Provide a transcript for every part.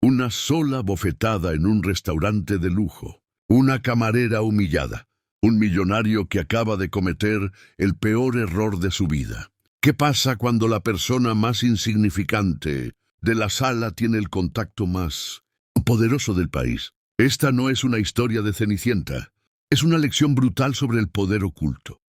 Una sola bofetada en un restaurante de lujo. Una camarera humillada. Un millonario que acaba de cometer el peor error de su vida. ¿Qué pasa cuando la persona más insignificante de la sala tiene el contacto más poderoso del país? Esta no es una historia de Cenicienta. Es una lección brutal sobre el poder oculto.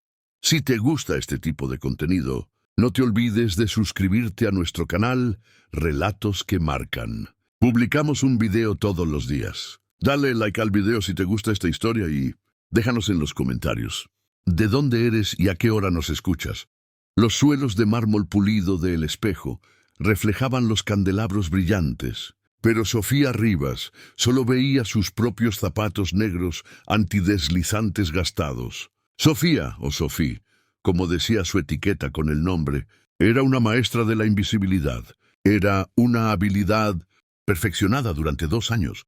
Si te gusta este tipo de contenido, no te olvides de suscribirte a nuestro canal Relatos que Marcan. Publicamos un video todos los días. Dale like al video si te gusta esta historia y déjanos en los comentarios de dónde eres y a qué hora nos escuchas. Los suelos de mármol pulido del espejo reflejaban los candelabros brillantes, pero Sofía Rivas solo veía sus propios zapatos negros antideslizantes gastados. Sofía, o Sophie, como decía su etiqueta con el nombre, era una maestra de la invisibilidad. Era una habilidad perfeccionada durante 2 años,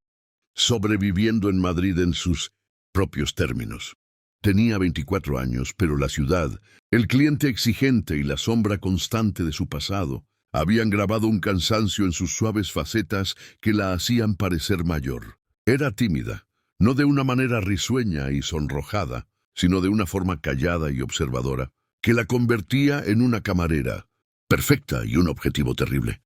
sobreviviendo en Madrid en sus propios términos. Tenía 24 años, pero la ciudad, el cliente exigente y la sombra constante de su pasado habían grabado un cansancio en sus suaves facetas que la hacían parecer mayor. Era tímida, no de una manera risueña y sonrojada, sino de una forma callada y observadora, que la convertía en una camarera perfecta y un objetivo terrible.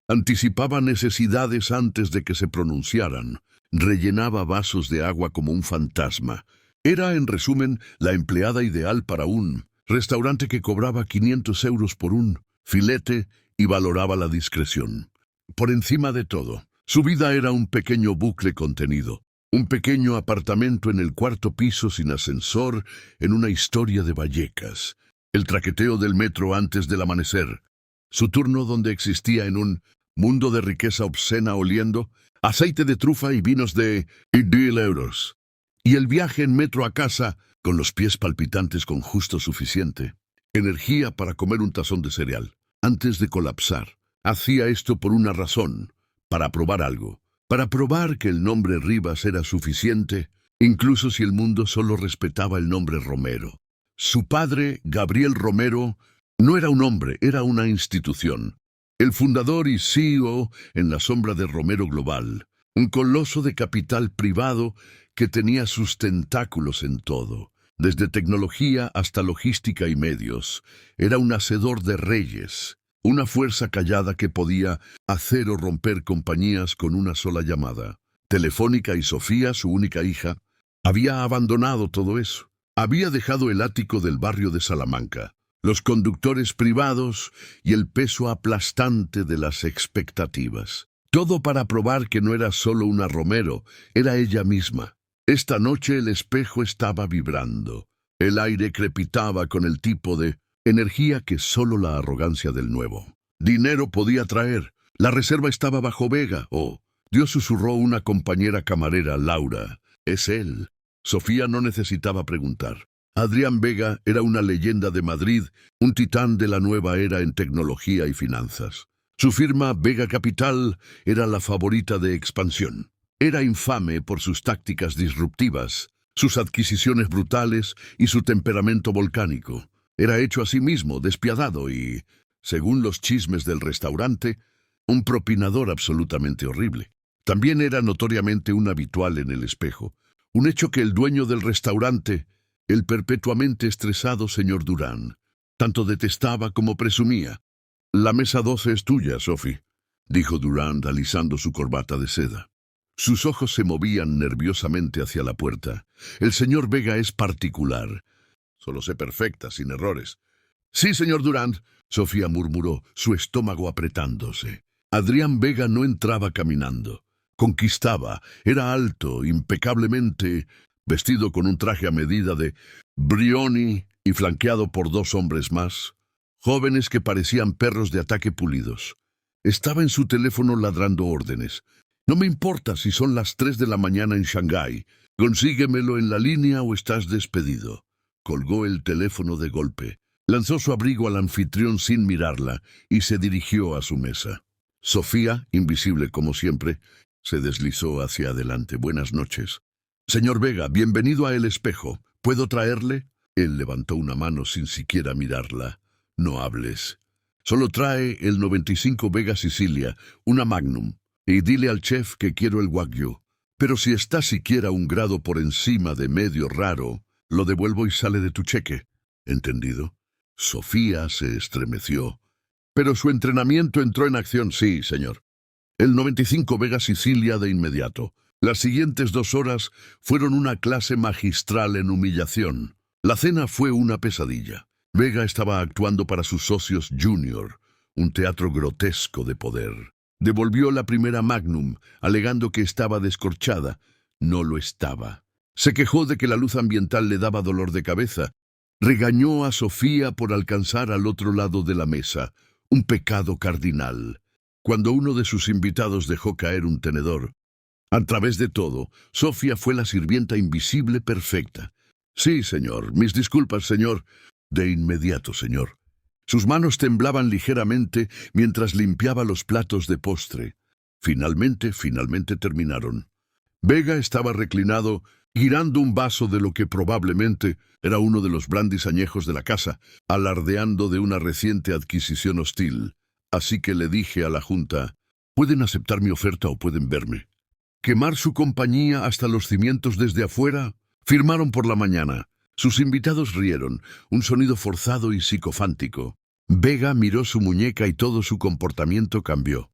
Anticipaba necesidades antes de que se pronunciaran, rellenaba vasos de agua como un fantasma. Era, en resumen, la empleada ideal para un restaurante que cobraba 500 euros por un filete y valoraba la discreción. Por encima de todo, su vida era un pequeño bucle contenido, un pequeño apartamento en el 4º piso sin ascensor en una historia de Vallecas, el traqueteo del metro antes del amanecer, su turno donde existía en un mundo de riqueza obscena oliendo aceite de trufa y vinos de 1000 euros. Y el viaje en metro a casa, con los pies palpitantes con justo suficiente energía para comer un tazón de cereal. Antes de colapsar, hacía esto por una razón, para probar algo, para probar que el nombre Rivas era suficiente, incluso si el mundo solo respetaba el nombre Romero. Su padre, Gabriel Romero, no era un hombre, era una institución. El fundador y CEO en la sombra de Romero Global, un coloso de capital privado que tenía sus tentáculos en todo, desde tecnología hasta logística y medios. Era un hacedor de reyes, una fuerza callada que podía hacer o romper compañías con una sola llamada. Telefónica y Sofía, su única hija, había abandonado todo eso. Había dejado el ático del barrio de Salamanca, los conductores privados y el peso aplastante de las expectativas. Todo para probar que no era solo una Romero, era ella misma. Esta noche el espejo estaba vibrando. El aire crepitaba con el tipo de energía que solo la arrogancia del nuevo dinero podía traer. La reserva estaba bajo Vega. Oh, Dios, susurró una compañera camarera, Laura. Es él. Sofía no necesitaba preguntar. Adrián Vega era una leyenda de Madrid, un titán de la nueva era en tecnología y finanzas. Su firma, Vega Capital, era la favorita de expansión. Era infame por sus tácticas disruptivas, sus adquisiciones brutales y su temperamento volcánico. Era hecho a sí mismo, despiadado y, según los chismes del restaurante, un propinador absolutamente horrible. También era notoriamente un habitual en el espejo, un hecho que el dueño del restaurante, el perpetuamente estresado señor Durán, tanto detestaba como presumía. «La mesa 12 es tuya, Sophie», dijo Durán alisando su corbata de seda. Sus ojos se movían nerviosamente hacia la puerta. «El señor Vega es particular. Solo sé perfecta, sin errores». «Sí, señor Durán», Sofía murmuró, su estómago apretándose. Adrián Vega no entraba caminando. Conquistaba. Era alto, impecablemente vestido con un traje a medida de Brioni y flanqueado por 2 hombres más, jóvenes que parecían perros de ataque pulidos. Estaba en su teléfono ladrando órdenes. «No me importa si son las 3 de la mañana en Shanghái. Consíguemelo en la línea o estás despedido». Colgó el teléfono de golpe. Lanzó su abrigo al anfitrión sin mirarla y se dirigió a su mesa. Sofía, invisible como siempre, se deslizó hacia adelante. «Buenas noches». «Señor Vega, bienvenido a El Espejo. ¿Puedo traerle?» Él levantó una mano sin siquiera mirarla. «No hables. Solo trae el 95 Vega Sicilia, una Magnum». Y dile al chef que quiero el wagyu. Pero si está siquiera un grado por encima de medio raro, lo devuelvo y sale de tu cheque. ¿Entendido? Sofía se estremeció. Pero su entrenamiento entró en acción, sí, señor. El 95 Vega Sicilia de inmediato. Las siguientes 2 horas fueron una clase magistral en humillación. La cena fue una pesadilla. Vega estaba actuando para sus socios Junior, un teatro grotesco de poder. Devolvió la primera Magnum, alegando que estaba descorchada. No lo estaba. Se quejó de que la luz ambiental le daba dolor de cabeza. Regañó a Sofía por alcanzar al otro lado de la mesa, un pecado cardinal. Cuando uno de sus invitados dejó caer un tenedor, a través de todo, Sofía fue la sirvienta invisible perfecta. Sí, señor. Mis disculpas, señor. De inmediato, señor. Sus manos temblaban ligeramente mientras limpiaba los platos de postre. Finalmente terminaron. Vega estaba reclinado, girando un vaso de lo que probablemente era uno de los brandis añejos de la casa, alardeando de una reciente adquisición hostil. Así que le dije a la junta, pueden aceptar mi oferta o pueden verme. Quemar su compañía hasta los cimientos desde afuera. Firmaron por la mañana. Sus invitados rieron, un sonido forzado y psicofántico. Vega miró su muñeca y todo su comportamiento cambió.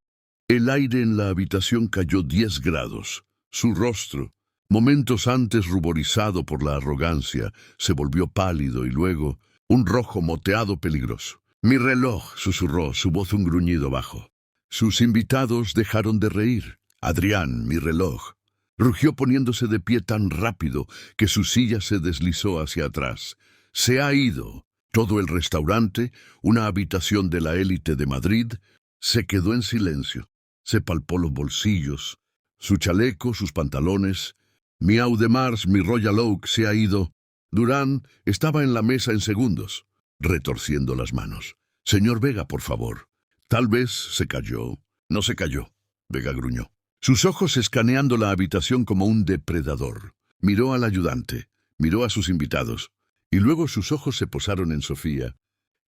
El aire en la habitación cayó 10 grados. Su rostro, momentos antes ruborizado por la arrogancia, se volvió pálido y luego un rojo moteado peligroso. Mi reloj, susurró, su voz un gruñido bajo. Sus invitados dejaron de reír. Adrián, mi reloj, rugió poniéndose de pie tan rápido que su silla se deslizó hacia atrás. Se ha ido. Todo el restaurante, una habitación de la élite de Madrid, se quedó en silencio. Se palpó los bolsillos, su chaleco, sus pantalones. Mi Audemars, mi Royal Oak se ha ido. Durán estaba en la mesa en segundos, retorciendo las manos. Señor Vega, por favor. Tal vez se cayó. No se cayó. Vega gruñó. Sus ojos escaneando la habitación como un depredador. Miró al ayudante, miró a sus invitados, y luego sus ojos se posaron en Sofía,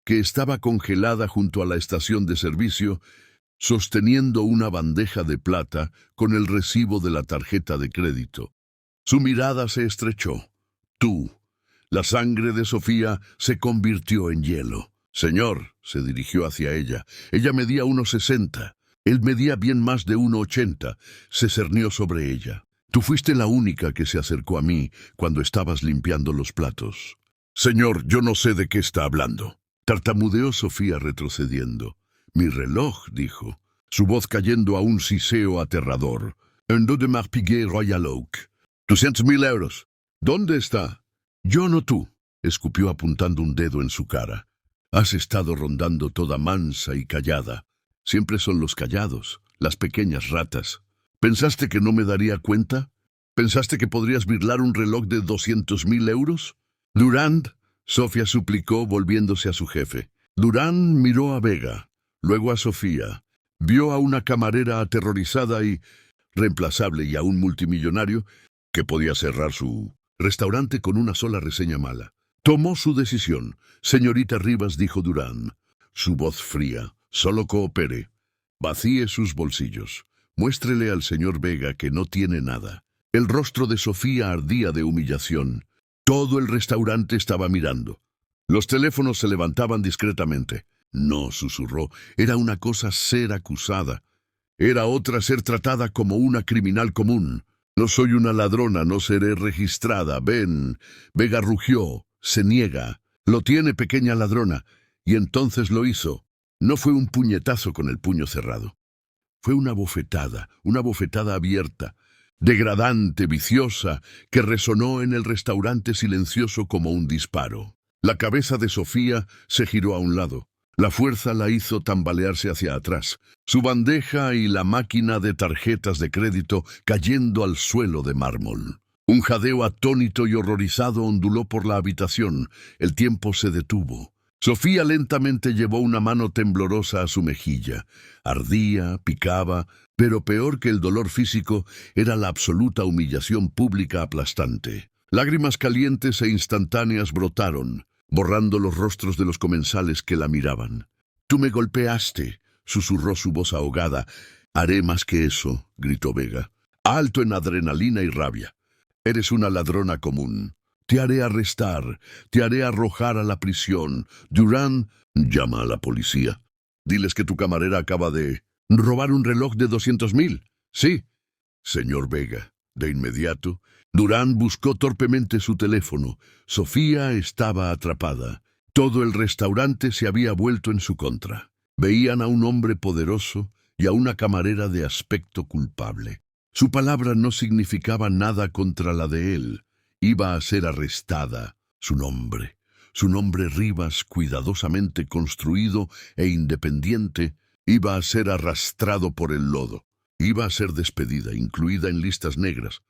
que estaba congelada junto a la estación de servicio, sosteniendo una bandeja de plata con el recibo de la tarjeta de crédito. Su mirada se estrechó. Tú. La sangre de Sofía se convirtió en hielo. Señor, se dirigió hacia ella. Ella medía 1,60. Él medía bien más de 1,80. Se cernió sobre ella. Tú fuiste la única que se acercó a mí cuando estabas limpiando los platos. Señor, yo no sé de qué está hablando. Tartamudeó Sofía retrocediendo. Mi reloj, dijo, su voz cayendo a un siseo aterrador. Un Audemars Piguet Royal Oak. 200.000 euros. ¿Dónde está? Yo no tú, escupió apuntando un dedo en su cara. Has estado rondando toda mansa y callada. Siempre son los callados, las pequeñas ratas. ¿Pensaste que no me daría cuenta? ¿Pensaste que podrías birlar un reloj de 200.000 euros? Durand, Sofía suplicó volviéndose a su jefe. Durand miró a Vega, luego a Sofía. Vio a una camarera aterrorizada y reemplazable y a un multimillonario que podía cerrar su restaurante con una sola reseña mala. Tomó su decisión. Señorita Rivas, dijo Durand, su voz fría. Solo coopere. Vacíe sus bolsillos. Muéstrele al señor Vega que no tiene nada. El rostro de Sofía ardía de humillación. Todo el restaurante estaba mirando. Los teléfonos se levantaban discretamente. No, susurró, era una cosa ser acusada. Era otra ser tratada como una criminal común. No soy una ladrona, no seré registrada. Ven. Vega rugió. Se niega. Lo tiene, pequeña ladrona. Y entonces lo hizo. No fue un puñetazo con el puño cerrado. Fue una bofetada abierta, degradante, viciosa, que resonó en el restaurante silencioso como un disparo. La cabeza de Sofía se giró a un lado. La fuerza la hizo tambalearse hacia atrás, su bandeja y la máquina de tarjetas de crédito cayendo al suelo de mármol. Un jadeo atónito y horrorizado onduló por la habitación. El tiempo se detuvo. Sofía lentamente llevó una mano temblorosa a su mejilla. Ardía, picaba, pero peor que el dolor físico era la absoluta humillación pública aplastante. Lágrimas calientes e instantáneas brotaron, borrando los rostros de los comensales que la miraban. «Tú me golpeaste», susurró su voz ahogada. Haré más que eso, gritó Vega, alto en adrenalina y rabia. Eres una ladrona común. Te haré arrestar, te haré arrojar a la prisión. Durán, llama a la policía. Diles que tu camarera acaba de robar un reloj de 200.000. Sí, señor Vega. De inmediato, Durán buscó torpemente su teléfono. Sofía estaba atrapada. Todo el restaurante se había vuelto en su contra. Veían a un hombre poderoso y a una camarera de aspecto culpable. Su palabra no significaba nada contra la de él. Iba a ser arrestada. Su nombre Rivas, cuidadosamente construido e independiente, iba a ser arrastrado por el lodo. Iba a ser despedida, incluida en listas negras.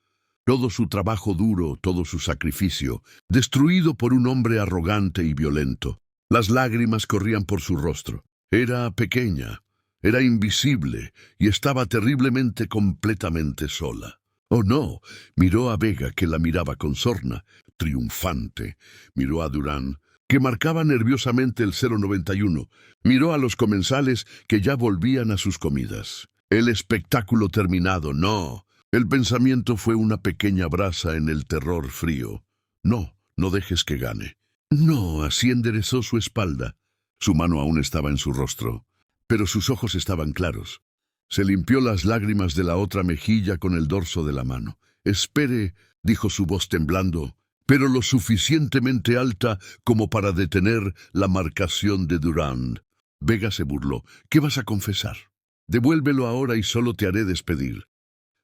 Todo su trabajo duro, todo su sacrificio, destruido por un hombre arrogante y violento. Las lágrimas corrían por su rostro. Era pequeña, era invisible y estaba terriblemente, completamente sola. Oh no, miró a Vega, que la miraba con sorna, triunfante. Miró a Durán, que marcaba nerviosamente el 091. Miró a los comensales que ya volvían a sus comidas. El espectáculo terminado, no. El pensamiento fue una pequeña brasa en el terror frío. No, no dejes que gane. No, así enderezó su espalda. Su mano aún estaba en su rostro, pero sus ojos estaban claros. Se limpió las lágrimas de la otra mejilla con el dorso de la mano. Espere, dijo su voz temblando, pero lo suficientemente alta como para detener la marcación de Durán. Vega se burló. ¿Qué vas a confesar? Devuélvelo ahora y solo te haré despedir.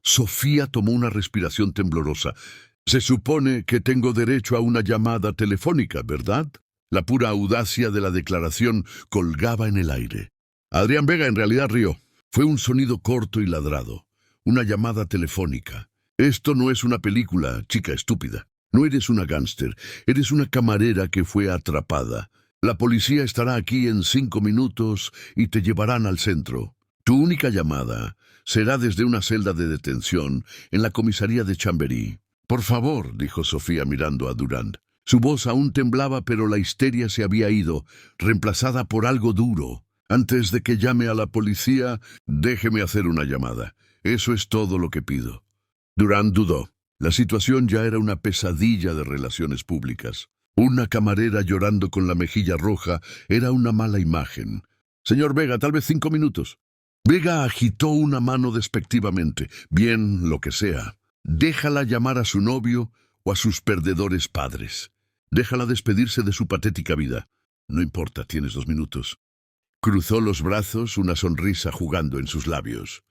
Sofía tomó una respiración temblorosa. Se supone que tengo derecho a una llamada telefónica, ¿verdad? La pura audacia de la declaración colgaba en el aire. Adrián Vega en realidad rió. Fue un sonido corto y ladrado. Una llamada telefónica. Esto no es una película, chica estúpida. No eres una gángster. Eres una camarera que fue atrapada. La policía estará aquí en 5 minutos y te llevarán al centro. Tu única llamada será desde una celda de detención en la comisaría de Chamberí. Por favor, dijo Sofía mirando a Durán. Su voz aún temblaba, pero la histeria se había ido, reemplazada por algo duro. Antes de que llame a la policía, déjeme hacer una llamada. Eso es todo lo que pido. Durán dudó. La situación ya era una pesadilla de relaciones públicas. Una camarera llorando con la mejilla roja era una mala imagen. Señor Vega, tal vez 5 minutos. Vega agitó una mano despectivamente. Bien, lo que sea. Déjala llamar a su novio o a sus perdedores padres. Déjala despedirse de su patética vida. No importa, tienes 2 minutos. Cruzó los brazos, una sonrisa jugando en sus labios.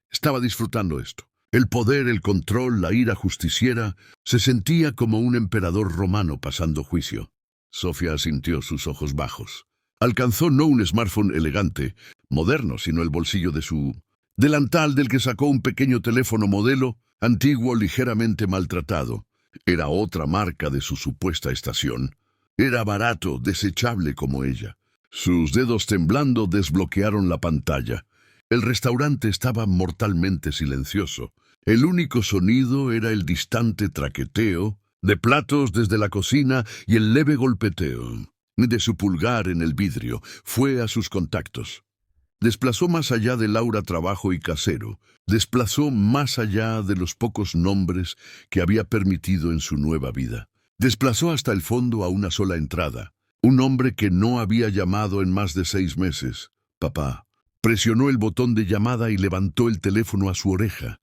Estaba disfrutando esto. El poder, el control, la ira justiciera, se sentía como un emperador romano pasando juicio. Sofía asintió, sus ojos bajos. Alcanzó no un smartphone elegante, moderno, sino el bolsillo de su delantal, del que sacó un pequeño teléfono modelo, antiguo, ligeramente maltratado. Era otra marca de su supuesta estación. Era barato, desechable como ella. Sus dedos temblando desbloquearon la pantalla. El restaurante estaba mortalmente silencioso. El único sonido era el distante traqueteo de platos desde la cocina y el leve golpeteo de su pulgar en el vidrio. Fue a sus contactos. Desplazó más allá de Laura Trabajo y Casero. Desplazó más allá de los pocos nombres que había permitido en su nueva vida. Desplazó hasta el fondo a una sola entrada. Un hombre que no había llamado en más de 6 meses. Papá. Presionó el botón de llamada y levantó el teléfono a su oreja.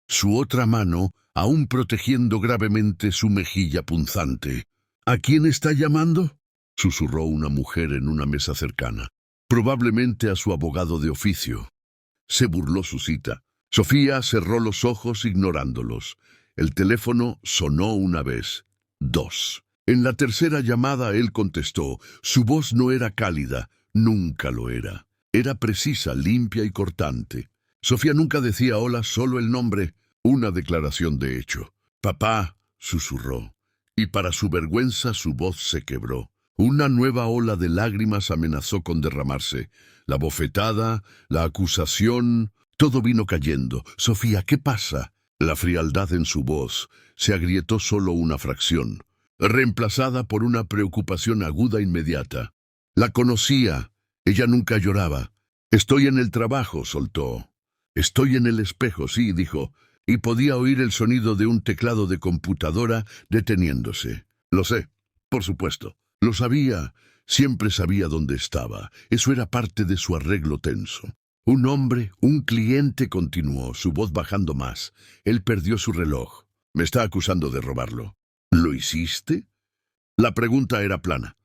Su otra mano, aún protegiendo gravemente su mejilla punzante. ¿A quién está llamando?, susurró una mujer en una mesa cercana. Probablemente a su abogado de oficio. Se burló su cita. Sofía cerró los ojos ignorándolos. El teléfono sonó una vez, 2. En la tercera llamada él contestó. Su voz no era cálida, nunca lo era. Era precisa, limpia y cortante. Sofía nunca decía hola, solo el nombre, una declaración de hecho. Papá, susurró, y para su vergüenza su voz se quebró. Una nueva ola de lágrimas amenazó con derramarse. La bofetada, la acusación, todo vino cayendo. Sofía, ¿qué pasa? La frialdad en su voz se agrietó solo una fracción, reemplazada por una preocupación aguda inmediata. La conocía. Ella nunca lloraba. Estoy en el trabajo, soltó. Estoy en el espejo, sí, dijo, y podía oír el sonido de un teclado de computadora deteniéndose. Lo sé, por supuesto. Lo sabía. Siempre sabía dónde estaba. Eso era parte de su arreglo tenso. Un hombre, un cliente, continuó, su voz bajando más. Él perdió su reloj. Me está acusando de robarlo. ¿Lo hiciste? La pregunta era plana.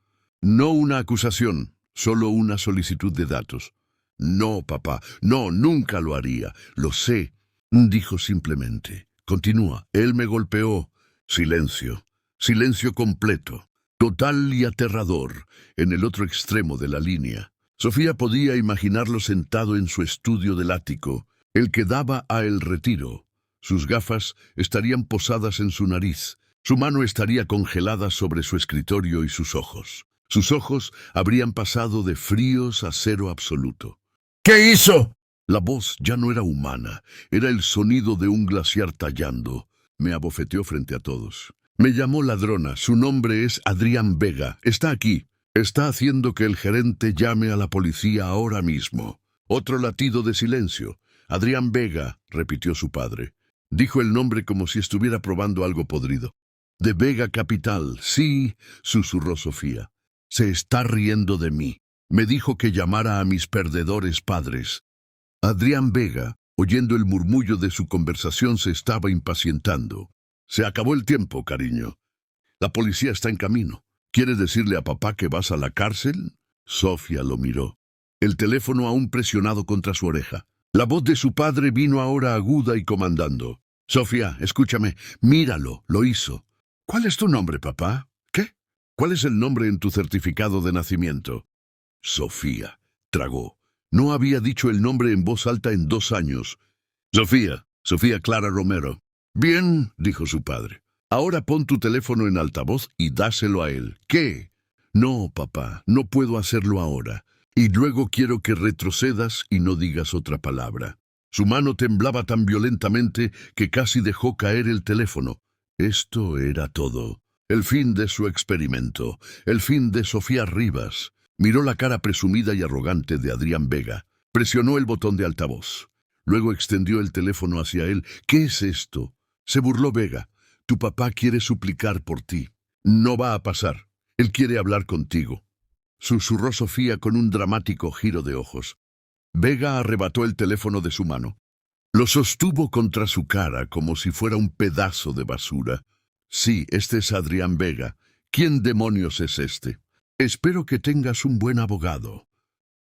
No una acusación, solo una solicitud de datos. No, papá, no, nunca lo haría. Lo sé, dijo simplemente. Continúa. Él me golpeó. Silencio. Silencio completo. Total y aterrador, en el otro extremo de la línea. Sofía podía imaginarlo sentado en su estudio del ático, el que daba a El Retiro. Sus gafas estarían posadas en su nariz. Su mano estaría congelada sobre su escritorio y sus ojos. Sus ojos habrían pasado de fríos a cero absoluto. ¿Qué hizo? La voz ya no era humana, era el sonido de un glaciar tallando. Me abofeteó frente a todos. Me llamó ladrona, su nombre es Adrián Vega. Está aquí. Está haciendo que el gerente llame a la policía ahora mismo. Otro latido de silencio. Adrián Vega, repitió su padre. Dijo el nombre como si estuviera probando algo podrido. De Vega Capital, sí, susurró Sofía. Se está riendo de mí. Me dijo que llamara a mis perdedores padres. Adrián Vega, oyendo el murmullo de su conversación, se estaba impacientando. Se acabó el tiempo, cariño. La policía está en camino. ¿Quieres decirle a papá que vas a la cárcel? Sofía lo miró, el teléfono aún presionado contra su oreja. La voz de su padre vino ahora aguda y comandando. Sofía, escúchame, míralo, lo hizo. ¿Cuál es tu nombre, papá? ¿Qué? ¿Cuál es el nombre en tu certificado de nacimiento? Sofía tragó. No había dicho el nombre en voz alta en 2 años. Sofía Clara Romero. Bien, dijo su padre. Ahora pon tu teléfono en altavoz y dáselo a él. ¿Qué? No, papá, no puedo hacerlo ahora. Y luego quiero que retrocedas y no digas otra palabra. Su mano temblaba tan violentamente que casi dejó caer el teléfono. Esto era todo. El fin de su experimento. El fin de Sofía Rivas. Miró la cara presumida y arrogante de Adrián Vega. Presionó el botón de altavoz. Luego extendió el teléfono hacia él. ¿Qué es esto? Se burló Vega. Tu papá quiere suplicar por ti. No va a pasar. Él quiere hablar contigo. Susurró Sofía con un dramático giro de ojos. Vega arrebató el teléfono de su mano. Lo sostuvo contra su cara como si fuera un pedazo de basura. Sí, este es Adrián Vega. ¿Quién demonios es este? Espero que tengas un buen abogado.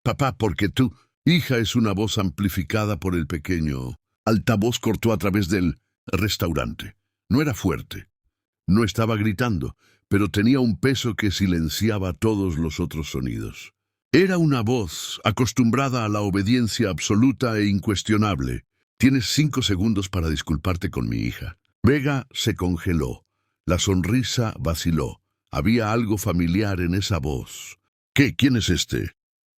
Papá, porque tu hija es una voz amplificada por el pequeño altavoz cortó a través del restaurante. No era fuerte. No estaba gritando, pero tenía un peso que silenciaba todos los otros sonidos. Era una voz acostumbrada a la obediencia absoluta e incuestionable. Tienes 5 segundos para disculparte con mi hija. Vega se congeló. La sonrisa vaciló. Había algo familiar en esa voz. ¿Qué? ¿Quién es este?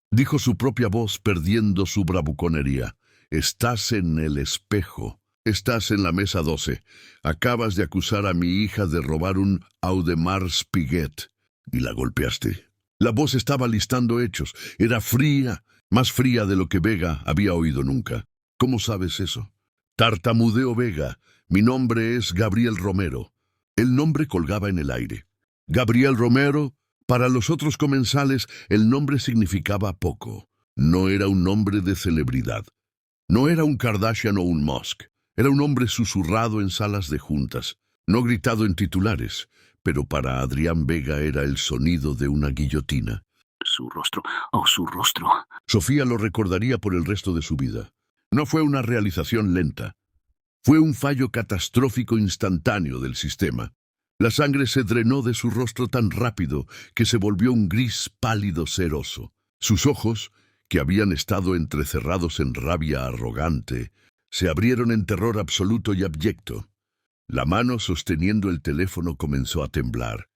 Dijo su propia voz perdiendo su bravuconería. Estás en el espejo. Estás en la mesa 12. Acabas de acusar a mi hija de robar un Audemars Piguet. Y la golpeaste. La voz estaba listando hechos. Era fría, más fría de lo que Vega había oído nunca. ¿Cómo sabes eso? Tartamudeó Vega. Mi nombre es Gabriel Romero. El nombre colgaba en el aire. Gabriel Romero. Para los otros comensales, el nombre significaba poco. No era un nombre de celebridad. No era un Kardashian o un Musk. Era un hombre susurrado en salas de juntas, no gritado en titulares, pero para Adrián Vega era el sonido de una guillotina. Su rostro, oh, su rostro. Sofía lo recordaría por el resto de su vida. No fue una realización lenta. Fue un fallo catastrófico instantáneo del sistema. La sangre se drenó de su rostro tan rápido que se volvió un gris pálido ceroso. Sus ojos, que habían estado entrecerrados en rabia arrogante, se abrieron en terror absoluto y abyecto. La mano sosteniendo el teléfono comenzó a temblar.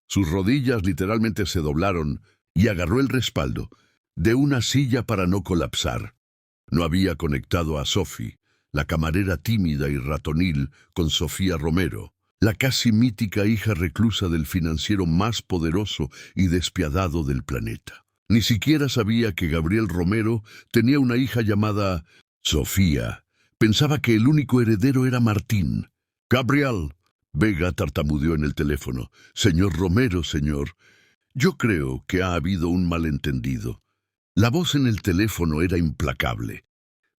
Sus rodillas literalmente se doblaron y agarró el respaldo de una silla para no colapsar. No había conectado a Sophie, la camarera tímida y ratonil, con Sofía Romero, la casi mítica hija reclusa del financiero más poderoso y despiadado del planeta. Ni siquiera sabía que Gabriel Romero tenía una hija llamada Sofía pensaba que el único heredero era Martín. «Gabriel», Vega tartamudeó en el teléfono. «Señor Romero, señor. Yo creo que ha habido un malentendido». La voz en el teléfono era implacable.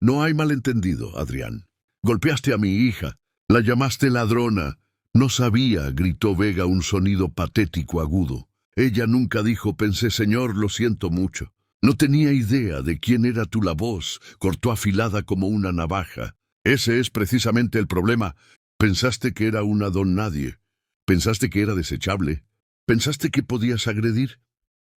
«No hay malentendido, Adrián. Golpeaste a mi hija. La llamaste ladrona». «No sabía», gritó Vega, un sonido patético agudo. «Ella nunca dijo, pensé, señor, lo siento mucho. No tenía idea de quién era tú». La voz cortó afilada como una navaja. «Ese es precisamente el problema. Pensaste que era una don nadie. Pensaste que era desechable. Pensaste que podías agredir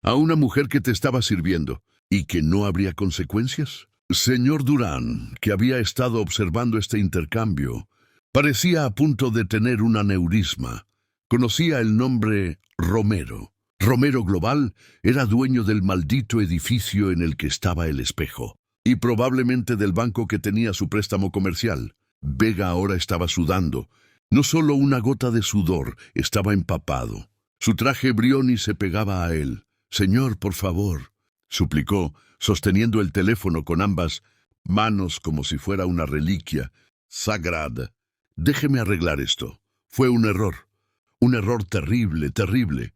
a una mujer que te estaba sirviendo y que no habría consecuencias». Señor Durán, que había estado observando este intercambio, parecía a punto de tener un aneurisma. Conocía el nombre Romero. Romero Global era dueño del maldito edificio en el que estaba el espejo, y probablemente del banco que tenía su préstamo comercial. Vega ahora estaba sudando. No solo una gota de sudor, estaba empapado. Su traje brioni se pegaba a él. «Señor, por favor», suplicó, sosteniendo el teléfono con ambas manos como si fuera una reliquia sagrada. «Déjeme arreglar esto. Fue un error terrible, terrible».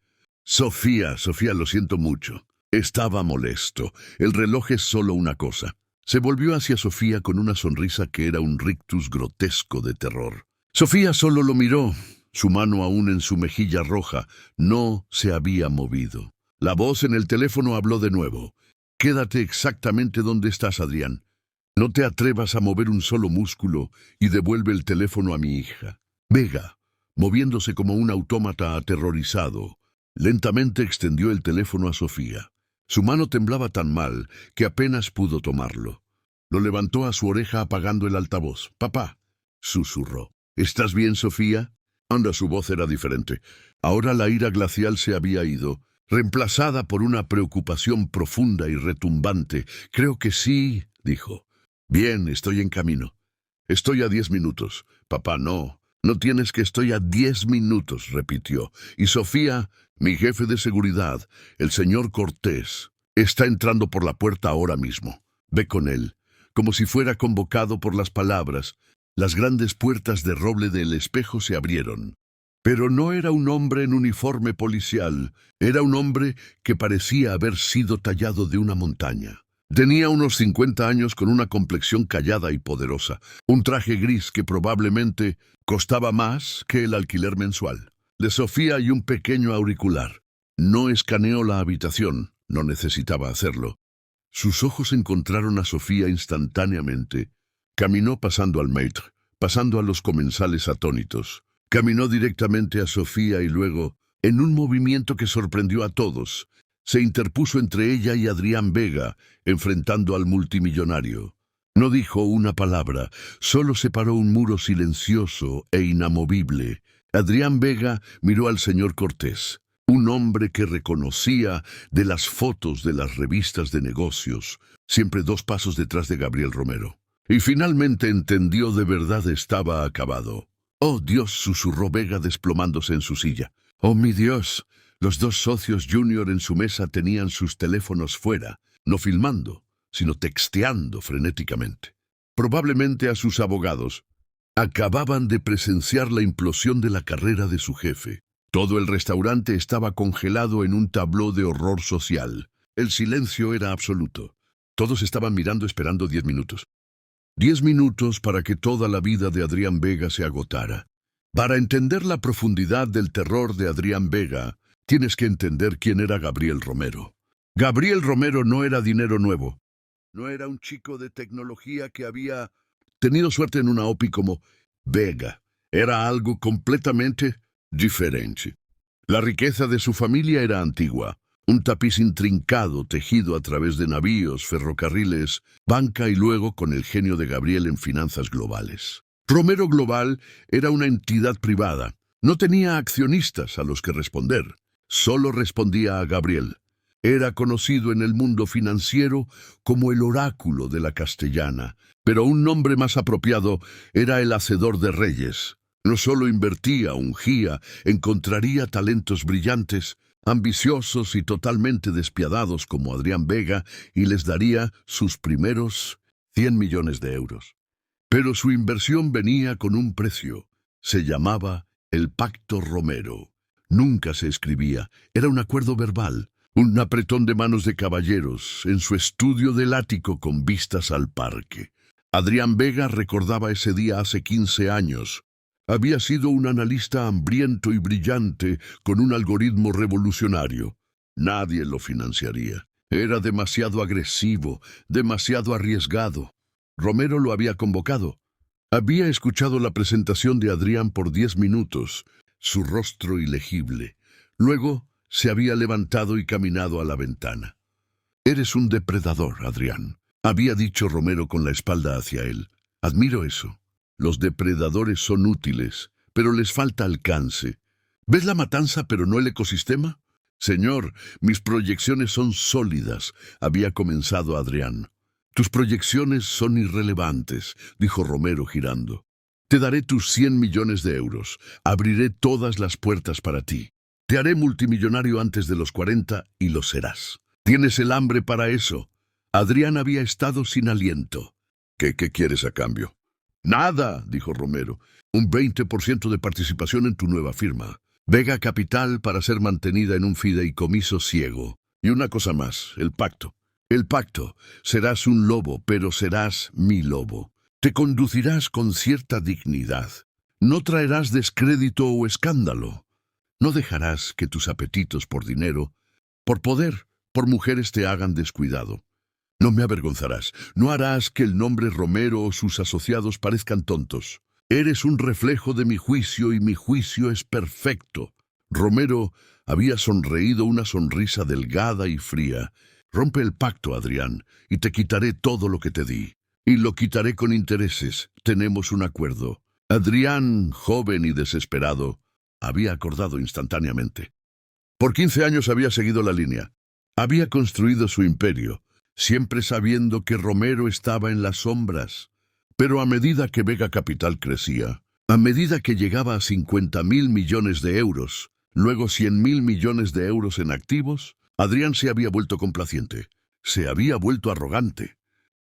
Sofía, lo siento mucho». Estaba molesto. El reloj es solo una cosa. Se volvió hacia Sofía con una sonrisa que era un rictus grotesco de terror. Sofía solo lo miró, su mano aún en su mejilla roja. No se había movido. La voz en el teléfono habló de nuevo. «Quédate exactamente donde estás, Adrián. No te atrevas a mover un solo músculo y devuelve el teléfono a mi hija». Vega, moviéndose como un autómata aterrorizado, lentamente extendió el teléfono a Sofía. Su mano temblaba tan mal que apenas pudo tomarlo. Lo levantó a su oreja apagando el altavoz. «Papá», susurró. «¿Estás bien, Sofía?» Anda, su voz era diferente. Ahora la ira glacial se había ido, reemplazada por una preocupación profunda y retumbante. «Creo que sí», dijo. «Bien, estoy en camino. Estoy a 10 minutos. Papá, no. No tienes que estoy a 10 minutos», repitió. «Y Sofía, mi jefe de seguridad, el señor Cortés, está entrando por la puerta ahora mismo. Ve con él». Como si fuera convocado por las palabras, las grandes puertas de roble del espejo se abrieron. Pero no era un hombre en uniforme policial, era un hombre que parecía haber sido tallado de una montaña. Tenía unos 50 años con una complexión callada y poderosa, un traje gris que probablemente costaba más que el alquiler mensual. De Sofía y un pequeño auricular. No escaneó la habitación, no necesitaba hacerlo. Sus ojos encontraron a Sofía instantáneamente. Caminó pasando al maître, pasando a los comensales atónitos. Caminó directamente a Sofía y luego, en un movimiento que sorprendió a todos, se interpuso entre ella y Adrián Vega, enfrentando al multimillonario. No dijo una palabra, solo separó un muro silencioso e inamovible. Adrián Vega miró al señor Cortés, un hombre que reconocía de las fotos de las revistas de negocios, siempre 2 pasos detrás de Gabriel Romero. Y finalmente entendió de verdad estaba acabado. «Oh, Dios», susurró Vega desplomándose en su silla. «Oh, mi Dios». Los 2 socios junior en su mesa tenían sus teléfonos fuera, no filmando, sino texteando frenéticamente. Probablemente a sus abogados. Acababan de presenciar la implosión de la carrera de su jefe. Todo el restaurante estaba congelado en un tabló de horror social. El silencio era absoluto. Todos estaban mirando esperando 10 minutos. 10 minutos para que toda la vida de Adrián Vega se agotara. Para entender la profundidad del terror de Adrián Vega, tienes que entender quién era Gabriel Romero. Gabriel Romero no era dinero nuevo. No era un chico de tecnología que había tenido suerte en una OPI como Vega. Era algo completamente diferente. La riqueza de su familia era antigua. Un tapiz intrincado tejido a través de navíos, ferrocarriles, banca y luego con el genio de Gabriel en finanzas globales. Romero Global era una entidad privada. No tenía accionistas a los que responder. Solo respondía a Gabriel. Era conocido en el mundo financiero como el oráculo de la castellana, pero un nombre más apropiado era el hacedor de reyes. No solo invertía, ungía, encontraría talentos brillantes, ambiciosos y totalmente despiadados como Adrián Vega, y les daría sus primeros 100 millones de euros. Pero su inversión venía con un precio. Se llamaba el Pacto Romero. Nunca se escribía, era un acuerdo verbal, un apretón de manos de caballeros en su estudio del ático con vistas al parque. Adrián Vega recordaba ese día hace 15 años. Había sido un analista hambriento y brillante con un algoritmo revolucionario. Nadie lo financiaría. Era demasiado agresivo, demasiado arriesgado. Romero lo había convocado. Había escuchado la presentación de Adrián por 10 minutos, su rostro ilegible. Luego se había levantado y caminado a la ventana. «Eres un depredador, Adrián», había dicho Romero con la espalda hacia él. «Admiro eso. Los depredadores son útiles, pero les falta alcance. ¿Ves la matanza pero no el ecosistema?» «Señor, mis proyecciones son sólidas», había comenzado Adrián. «Tus proyecciones son irrelevantes», dijo Romero girando. «Te daré tus 100 millones de euros. Abriré todas las puertas para ti. Te haré multimillonario antes de los 40 y lo serás. ¿Tienes el hambre para eso?» Adrián había estado sin aliento. ¿Qué quieres a cambio? «Nada», dijo Romero. «Un 20% de participación en tu nueva firma. Vega Capital para ser mantenida en un fideicomiso ciego. Y una cosa más, el pacto. El pacto. Serás un lobo, pero serás mi lobo. Te conducirás con cierta dignidad. No traerás descrédito o escándalo. No dejarás que tus apetitos por dinero, por poder, por mujeres te hagan descuidado. No me avergonzarás. No harás que el nombre Romero o sus asociados parezcan tontos. Eres un reflejo de mi juicio y mi juicio es perfecto». Romero había sonreído una sonrisa delgada y fría. «Rompe el pacto, Adrián, y te quitaré todo lo que te di. Y lo quitaré con intereses. Tenemos un acuerdo». Adrián, joven y desesperado, había acordado instantáneamente. Por 15 años había seguido la línea. Había construido su imperio, siempre sabiendo que Romero estaba en las sombras. Pero a medida que Vega Capital crecía, a medida que llegaba a 50.000 millones de euros, luego 100.000 millones de euros en activos, Adrián se había vuelto complaciente, se había vuelto arrogante.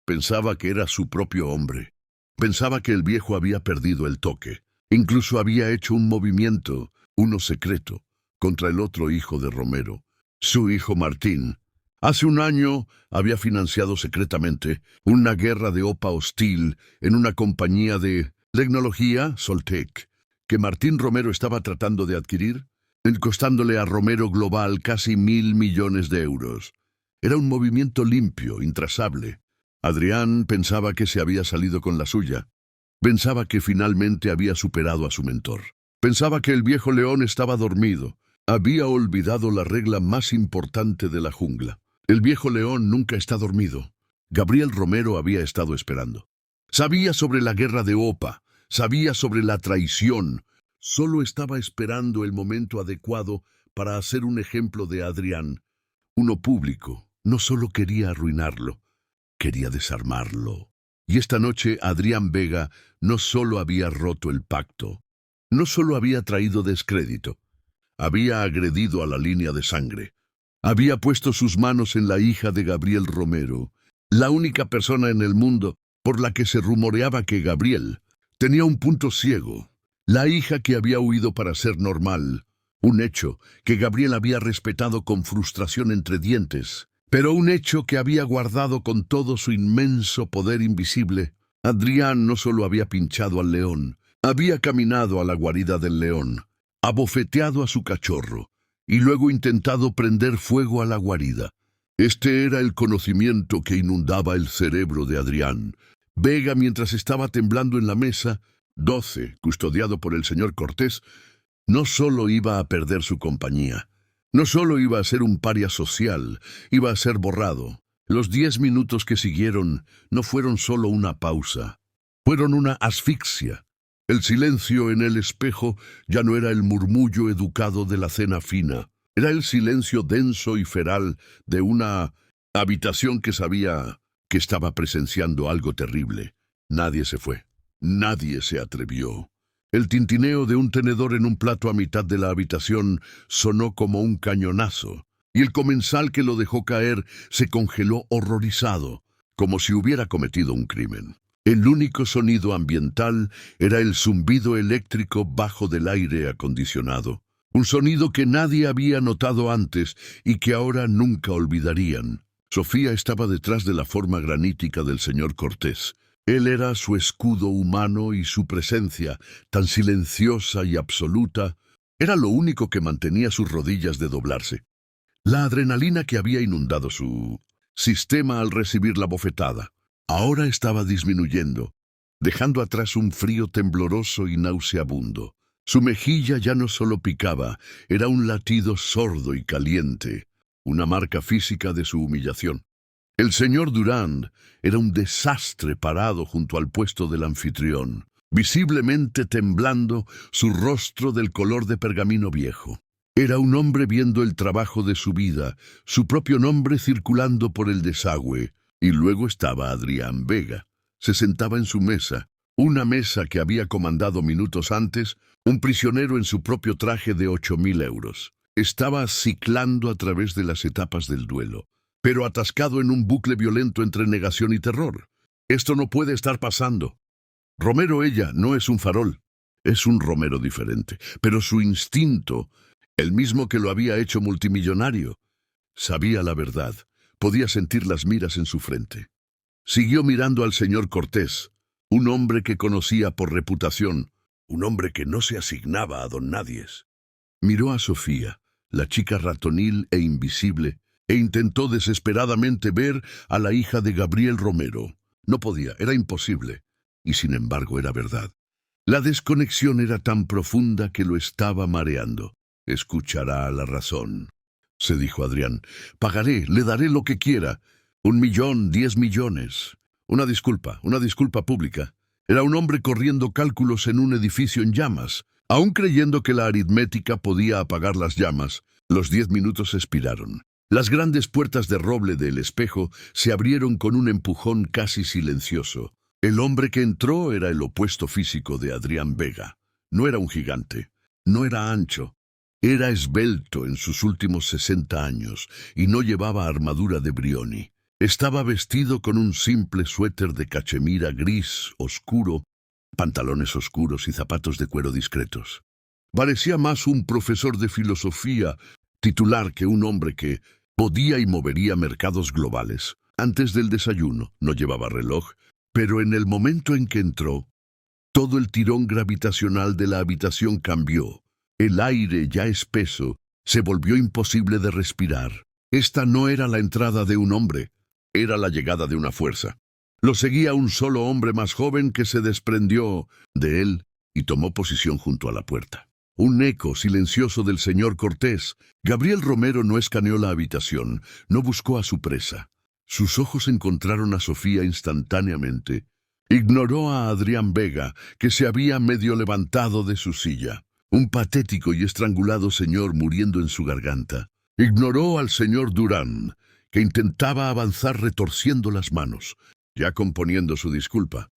Pensaba que era su propio hombre. Pensaba que el viejo había perdido el toque. Incluso había hecho un movimiento, uno secreto, contra el otro hijo de Romero, su hijo Martín. Hace un año había financiado secretamente una guerra de OPA hostil en una compañía de tecnología, Soltec, que Martín Romero estaba tratando de adquirir, costándole a Romero Global casi 1.000 millones de euros. Era un movimiento limpio, intrazable. Adrián pensaba que se había salido con la suya. Pensaba que finalmente había superado a su mentor. Pensaba que el viejo león estaba dormido. Había olvidado la regla más importante de la jungla. El viejo león nunca está dormido. Gabriel Romero había estado esperando. Sabía sobre la guerra de OPA, sabía sobre la traición. Solo estaba esperando el momento adecuado para hacer un ejemplo de Adrián. Uno público. No solo quería arruinarlo, quería desarmarlo. Y esta noche Adrián Vega no solo había roto el pacto, no solo había traído descrédito, había agredido a la línea de sangre. Había puesto sus manos en la hija de Gabriel Romero, la única persona en el mundo por la que se rumoreaba que Gabriel tenía un punto ciego, la hija que había huido para ser normal, un hecho que Gabriel había respetado con frustración entre dientes, pero un hecho que había guardado con todo su inmenso poder invisible. Adrián no solo había pinchado al león, había caminado a la guarida del león, abofeteado a su cachorro, y luego intentado prender fuego a la guarida. Este era el conocimiento que inundaba el cerebro de Adrián. Vega, mientras estaba temblando en la mesa, 12, custodiado por el señor Cortés, no solo iba a perder su compañía, no solo iba a ser un paria social, iba a ser borrado. Los 10 minutos que siguieron no fueron solo una pausa, fueron una asfixia. El silencio en el espejo ya no era el murmullo educado de la cena fina. Era el silencio denso y feral de una habitación que sabía que estaba presenciando algo terrible. Nadie se fue. Nadie se atrevió. El tintineo de un tenedor en un plato a mitad de la habitación sonó como un cañonazo, y el comensal que lo dejó caer se congeló horrorizado. como si hubiera cometido un crimen. El único sonido ambiental era el zumbido eléctrico bajo del aire acondicionado, un sonido que nadie había notado antes y que ahora nunca olvidarían. Sofía estaba detrás de la forma granítica del señor Cortés. Él era su escudo humano y su presencia, tan silenciosa y absoluta, era lo único que mantenía sus rodillas de doblarse. La adrenalina que había inundado su sistema al recibir la bofetada ahora estaba disminuyendo, dejando atrás un frío tembloroso y nauseabundo. Su mejilla ya no solo picaba, era un latido sordo y caliente, una marca física de su humillación. El señor Durand era un desastre parado junto al puesto del anfitrión, visiblemente temblando, su rostro del color de pergamino viejo. Era un hombre viendo el trabajo de su vida, su propio nombre circulando por el desagüe, y luego estaba Adrián Vega. Se sentaba en su mesa, una mesa que había comandado minutos antes, un prisionero en su propio traje de 8.000 euros. Estaba ciclando a través de las etapas del duelo, pero atascado en un bucle violento entre negación y terror. Esto no puede estar pasando. Romero ella no es un farol, es un Romero diferente, pero su instinto, el mismo que lo había hecho multimillonario, sabía la verdad, podía sentir las miras en su frente. Siguió mirando al señor Cortés, un hombre que conocía por reputación, un hombre que no se asignaba a don Nadies. Miró a Sofía, la chica ratonil e invisible, e intentó desesperadamente ver a la hija de Gabriel Romero. No podía, era imposible, y sin embargo era verdad. La desconexión era tan profunda que lo estaba mareando. Escuchará la razón, se dijo Adrián. Pagaré, le daré lo que quiera. 1 millón, 10 millones. Una disculpa pública. Era un hombre corriendo cálculos en un edificio en llamas. Aún creyendo que la aritmética podía apagar las llamas, los 10 minutos expiraron. Las grandes puertas de roble del espejo se abrieron con un empujón casi silencioso. El hombre que entró era el opuesto físico de Adrián Vega. No era un gigante, no era ancho. Era esbelto en sus últimos 60 años y no llevaba armadura de Brioni. Estaba vestido con un simple suéter de cachemira gris oscuro, pantalones oscuros y zapatos de cuero discretos. Parecía más un profesor de filosofía titular que un hombre que podía y movería mercados globales. Antes del desayuno no llevaba reloj, pero en el momento en que entró, todo el tirón gravitacional de la habitación cambió. El aire, ya espeso, se volvió imposible de respirar. Esta no era la entrada de un hombre, era la llegada de una fuerza. Lo seguía un solo hombre más joven que se desprendió de él y tomó posición junto a la puerta. Un eco silencioso del señor Cortés. Gabriel Romero no escaneó la habitación, no buscó a su presa. Sus ojos encontraron a Sofía instantáneamente. Ignoró a Adrián Vega, que se había medio levantado de su silla. Un patético y estrangulado señor muriendo en su garganta. Ignoró al señor Durand, que intentaba avanzar retorciendo las manos, ya componiendo su disculpa.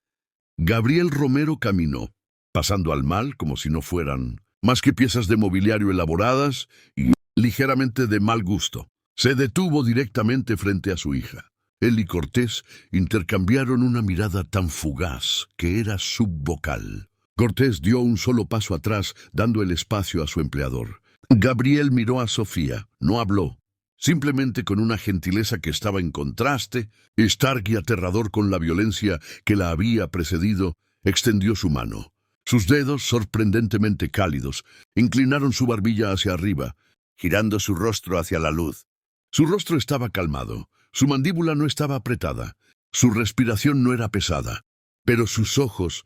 Gabriel Romero caminó, pasando al mal como si no fueran más que piezas de mobiliario elaboradas y ligeramente de mal gusto. Se detuvo directamente frente a su hija. Él y Cortés intercambiaron una mirada tan fugaz que era subvocal. Cortés dio un solo paso atrás, dando el espacio a su empleador. Gabriel miró a Sofía, no habló. Simplemente con una gentileza que estaba en contraste, stark y aterrador con la violencia que la había precedido, extendió su mano. Sus dedos, sorprendentemente cálidos, inclinaron su barbilla hacia arriba, girando su rostro hacia la luz. Su rostro estaba calmado, su mandíbula no estaba apretada, su respiración no era pesada, pero sus ojos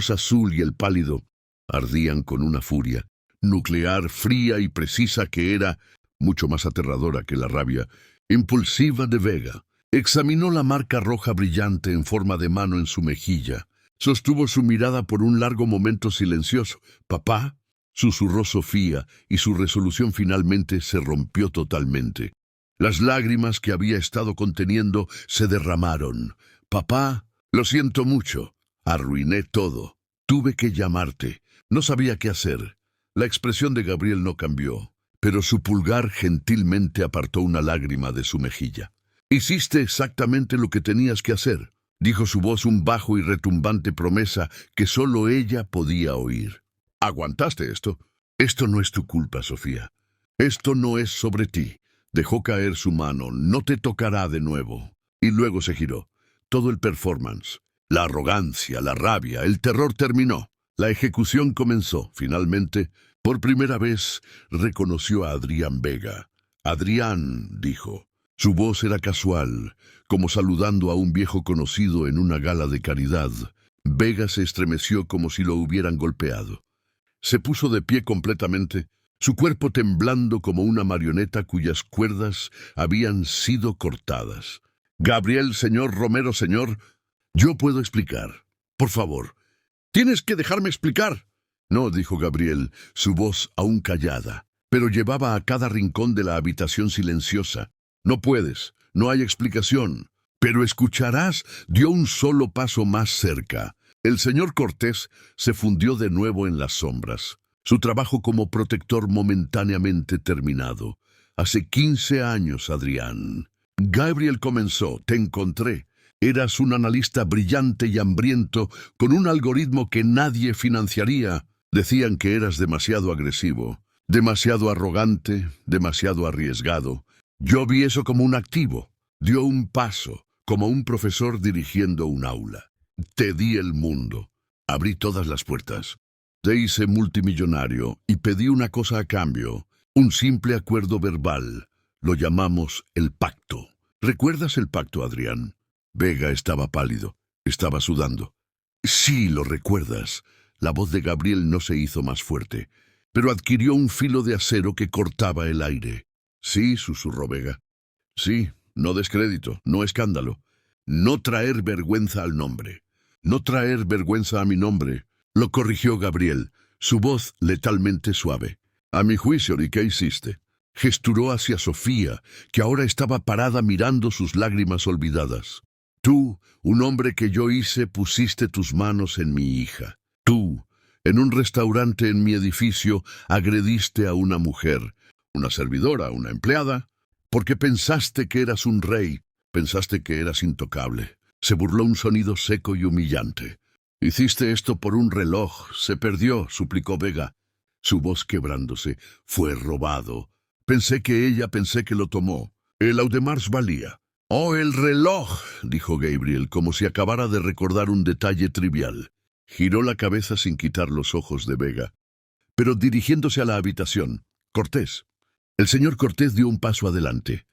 azul y el pálido, ardían con una furia nuclear fría y precisa que era mucho más aterradora que la rabia impulsiva de Vega. Examinó la marca roja brillante en forma de mano en su mejilla. Sostuvo su mirada por un largo momento silencioso. «Papá», susurró Sofía, y su resolución finalmente se rompió totalmente. Las lágrimas que había estado conteniendo se derramaron. «Papá, lo siento mucho. Arruiné todo. Tuve que llamarte. No sabía qué hacer». La expresión de Gabriel no cambió, pero su pulgar gentilmente apartó una lágrima de su mejilla. Hiciste exactamente lo que tenías que hacer, dijo su voz un bajo y retumbante promesa que solo ella podía oír. Aguantaste esto. Esto no es tu culpa, Sofía. Esto no es sobre ti. Dejó caer su mano. No te tocará de nuevo. Y luego se giró. Todo el performance, la arrogancia, la rabia, el terror terminó. La ejecución comenzó. Finalmente, por primera vez, reconoció a Adrián Vega. Adrián, dijo. Su voz era casual, como saludando a un viejo conocido en una gala de caridad. Vega se estremeció como si lo hubieran golpeado. Se puso de pie completamente, su cuerpo temblando como una marioneta cuyas cuerdas habían sido cortadas. Gabriel, señor Romero, señor, yo puedo explicar. Por favor. Tienes que dejarme explicar. No, dijo Gabriel, su voz aún callada, pero llevaba a cada rincón de la habitación silenciosa. No puedes, no hay explicación. Pero escucharás, dio un solo paso más cerca. El señor Cortés se fundió de nuevo en las sombras. Su trabajo como protector momentáneamente terminado. Hace 15 años, Adrián. Gabriel comenzó, te encontré. Eras un analista brillante y hambriento con un algoritmo que nadie financiaría. Decían que eras demasiado agresivo, demasiado arrogante, demasiado arriesgado. Yo vi eso como un activo. Dio un paso, como un profesor dirigiendo un aula. Te di el mundo. Abrí todas las puertas. Te hice multimillonario y pedí una cosa a cambio, un simple acuerdo verbal. Lo llamamos el pacto. ¿Recuerdas el pacto, Adrián? Vega estaba pálido, estaba sudando. Sí, lo recuerdas. La voz de Gabriel no se hizo más fuerte, pero adquirió un filo de acero que cortaba el aire. Sí, susurró Vega. Sí, no descrédito, no escándalo. No traer vergüenza al nombre. No traer vergüenza a mi nombre. Lo corrigió Gabriel, su voz letalmente suave. A mi juicio, ¿y qué hiciste? Gesturó hacia Sofía, que ahora estaba parada mirando sus lágrimas olvidadas. Tú, un hombre que yo hice, pusiste tus manos en mi hija. Tú, en un restaurante en mi edificio, agrediste a una mujer, una servidora, una empleada, porque pensaste que eras un rey, pensaste que eras intocable. Se burló un sonido seco y humillante. Hiciste esto por un reloj, se perdió, suplicó Vega. Su voz quebrándose, fue robado. Pensé que lo tomó. El Audemars valía. Oh, el reloj, dijo Gabriel, como si acabara de recordar un detalle trivial. Giró la cabeza sin quitar los ojos de Vega. Pero dirigiéndose a la habitación, Cortés. El señor Cortés dio un paso adelante.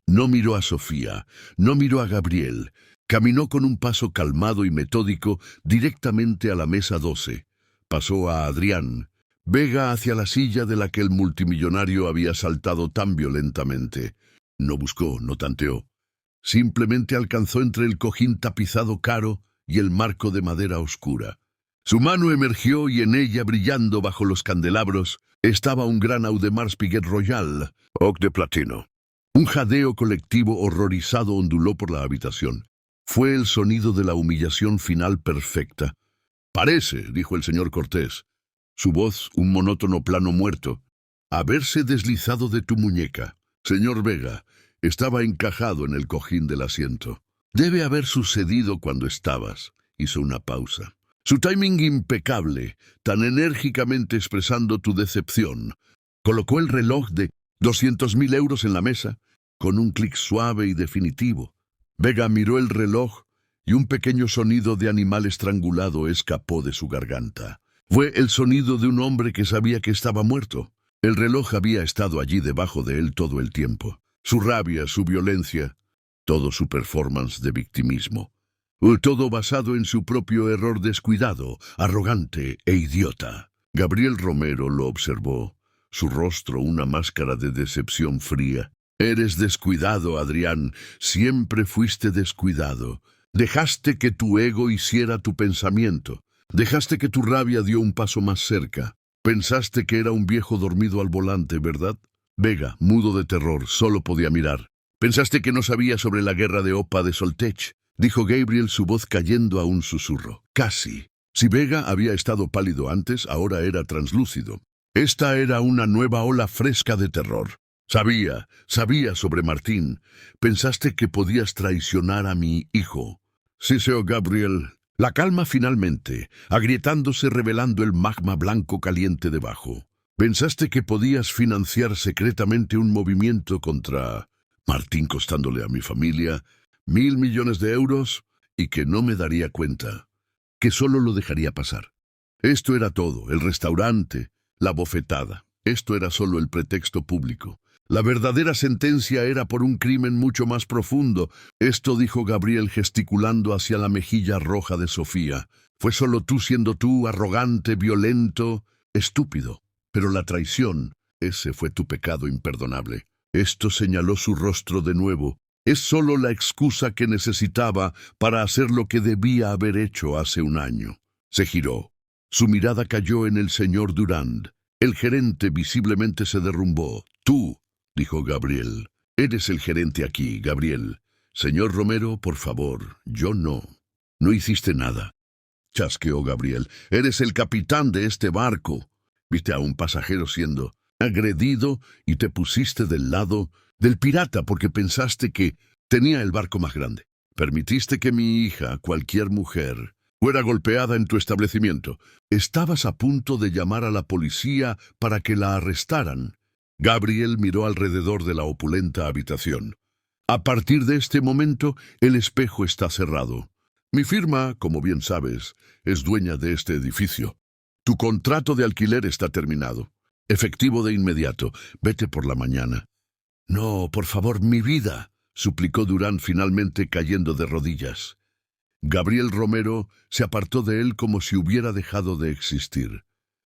No miró a Sofía, no miró a Gabriel. Caminó con un paso calmado y metódico directamente a la mesa 12. Pasó a Adrián. Vega hacia la silla de la que el multimillonario había saltado tan violentamente. No buscó, no tanteó. Simplemente alcanzó entre el cojín tapizado caro y el marco de madera oscura. Su mano emergió y en ella, brillando bajo los candelabros, estaba un gran Audemars Piguet Royal, oc de platino. Un jadeo colectivo horrorizado onduló por la habitación. Fue el sonido de la humillación final perfecta. Parece, dijo el señor Cortés, su voz un monótono plano muerto, haberse deslizado de tu muñeca. Señor Vega, estaba encajado en el cojín del asiento. Debe haber sucedido cuando estabas. Hizo una pausa. Su timing impecable, tan enérgicamente expresando tu decepción. Colocó el reloj de 200.000 euros en la mesa, con un clic suave y definitivo. Vega miró el reloj y un pequeño sonido de animal estrangulado escapó de su garganta. Fue el sonido de un hombre que sabía que estaba muerto. El reloj había estado allí debajo de él todo el tiempo. Su rabia, su violencia, todo su performance de victimismo. Todo basado en su propio error descuidado, arrogante e idiota. Gabriel Romero lo observó, su rostro una máscara de decepción fría. Eres descuidado, Adrián, siempre fuiste descuidado. Dejaste que tu ego hiciera tu pensamiento. Dejaste que tu rabia dio un paso más cerca. Pensaste que era un viejo dormido al volante, ¿verdad? Vega, mudo de terror, solo podía mirar. Pensaste que no sabía sobre la guerra de Opa de Soltech, dijo Gabriel, su voz cayendo a un susurro. Casi. Si Vega había estado pálido antes, ahora era translúcido. Esta era una nueva ola fresca de terror. Sabía sobre Martín. Pensaste que podías traicionar a mi hijo. Sí, señor Gabriel. La calma finalmente, agrietándose revelando el magma blanco caliente debajo. Pensaste que podías financiar secretamente un movimiento contra Martín, costándole a mi familia 1.000 millones de euros, y que no me daría cuenta, que solo lo dejaría pasar. Esto era todo, el restaurante, la bofetada. Esto era solo el pretexto público. La verdadera sentencia era por un crimen mucho más profundo. Esto dijo Gabriel gesticulando hacia la mejilla roja de Sofía. Fue solo tú siendo tú, arrogante, violento, estúpido. Pero la traición, ese fue tu pecado imperdonable. Esto señaló su rostro de nuevo. Es solo la excusa que necesitaba para hacer lo que debía haber hecho hace un año. Se giró. Su mirada cayó en el señor Durand. El gerente visiblemente se derrumbó. Tú, dijo Gabriel. Eres el gerente aquí, Gabriel. Señor Romero, por favor, yo no. No hiciste nada. Chasqueó Gabriel. Eres el capitán de este barco. Viste a un pasajero siendo agredido y te pusiste del lado del pirata porque pensaste que tenía el barco más grande. Permitiste que mi hija, cualquier mujer, fuera golpeada en tu establecimiento. Estabas a punto de llamar a la policía para que la arrestaran. Gabriel miró alrededor de la opulenta habitación. A partir de este momento, el espejo está cerrado. Mi firma, como bien sabes, es dueña de este edificio. Tu contrato de alquiler está terminado. Efectivo de inmediato. Vete por la mañana. No, por favor, mi vida, suplicó Durán finalmente cayendo de rodillas. Gabriel Romero se apartó de él como si hubiera dejado de existir.